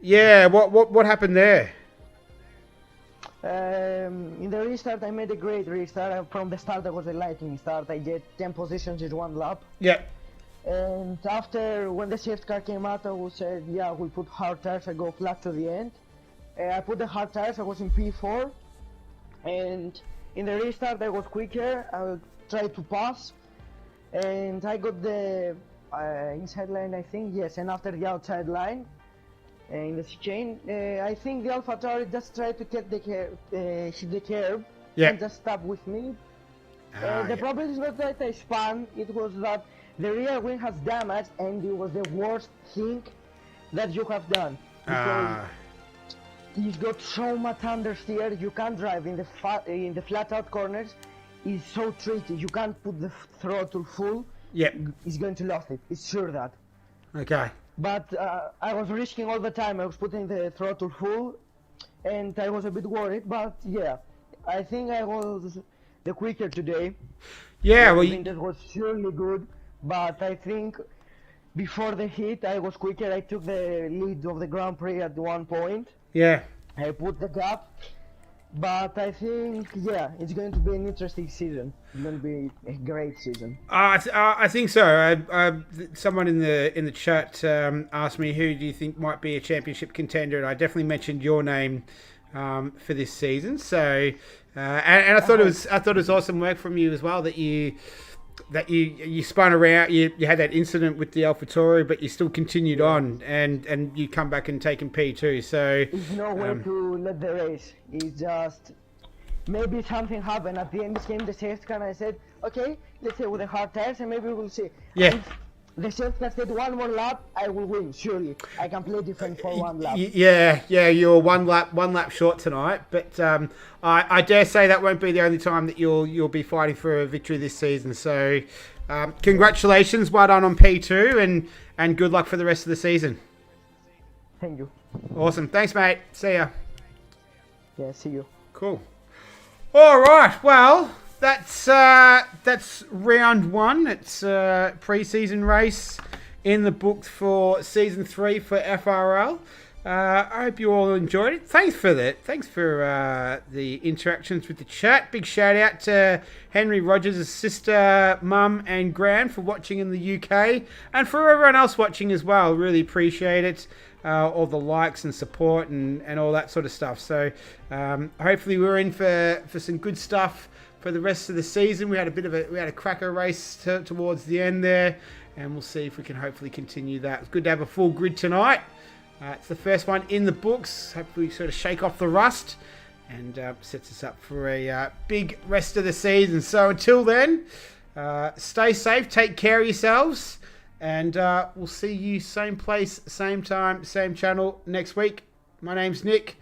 Yeah. What happened there? In the restart, I made a great restart. From the start, I was a lightning start. I get 10 positions in one lap. Yeah. And after, when the safety car came out, I said, we'll put hard tires. I go flat to the end. I put the hard tires. I was in P4, and in the restart, I was quicker. I tried to pass, and I got the inside line, I think. Yes, and after the outside line. In the chicane, I think the AlphaTauri just tried to hit the curb and just stop with me. The problem is not that I spun, it was that the rear wing has damage and it was the worst thing that you have done. Because he's got so much understeer, you can't drive in the flat out corners. It's so tricky, you can't put the throttle full. Yep. He's going to lose it, it's sure that. Okay. But I was risking all the time. I was putting the throttle full, and I was a bit worried. But I think I was the quicker today. Yeah, I think that was surely good. But I think before the hit, I was quicker. I took the lead of the Grand Prix at one point. Yeah. I put the gap. But I think, it's going to be an interesting season. It's going to be a great season. I think so. Someone in the chat asked me who do you think might be a championship contender, and I definitely mentioned your name for this season. So, and I thought it was awesome work from you as well that you spun around. You had that incident with the AlphaTauri, but you still continued on, and you come back and taken P2. So It's no way to let the race. It's just maybe something happened at the end came the safety car and I said, okay, let's say with the hard tires and maybe we'll see. Yeah. If the safety car said one more lap, I will win, surely. I can play different for one lap. Yeah, you're one lap short tonight, but I dare say that won't be the only time that you'll be fighting for a victory this season. So, congratulations, well done on P2, and good luck for the rest of the season. Thank you. Awesome, thanks, mate. See ya. Yeah, see you. Cool. All right, well, that's round one. It's a pre-season race in the books for season 3 for FRL. I hope you all enjoyed it. Thanks for that. Thanks for the interactions with the chat. Big shout out to Henry Rogers' sister, mum, and gran for watching in the UK, and for everyone else watching as well. Really appreciate it. All the likes and support and all that sort of stuff. So hopefully we're in for some good stuff for the rest of the season. We had a cracker race towards the end there, and we'll see if we can hopefully continue that. It's good to have a full grid tonight. It's the first one in the books. Hopefully we sort of shake off the rust and sets us up for a big rest of the season. So until then, stay safe, take care of yourselves, and we'll see you same place, same time, same channel next week. My name's Nick.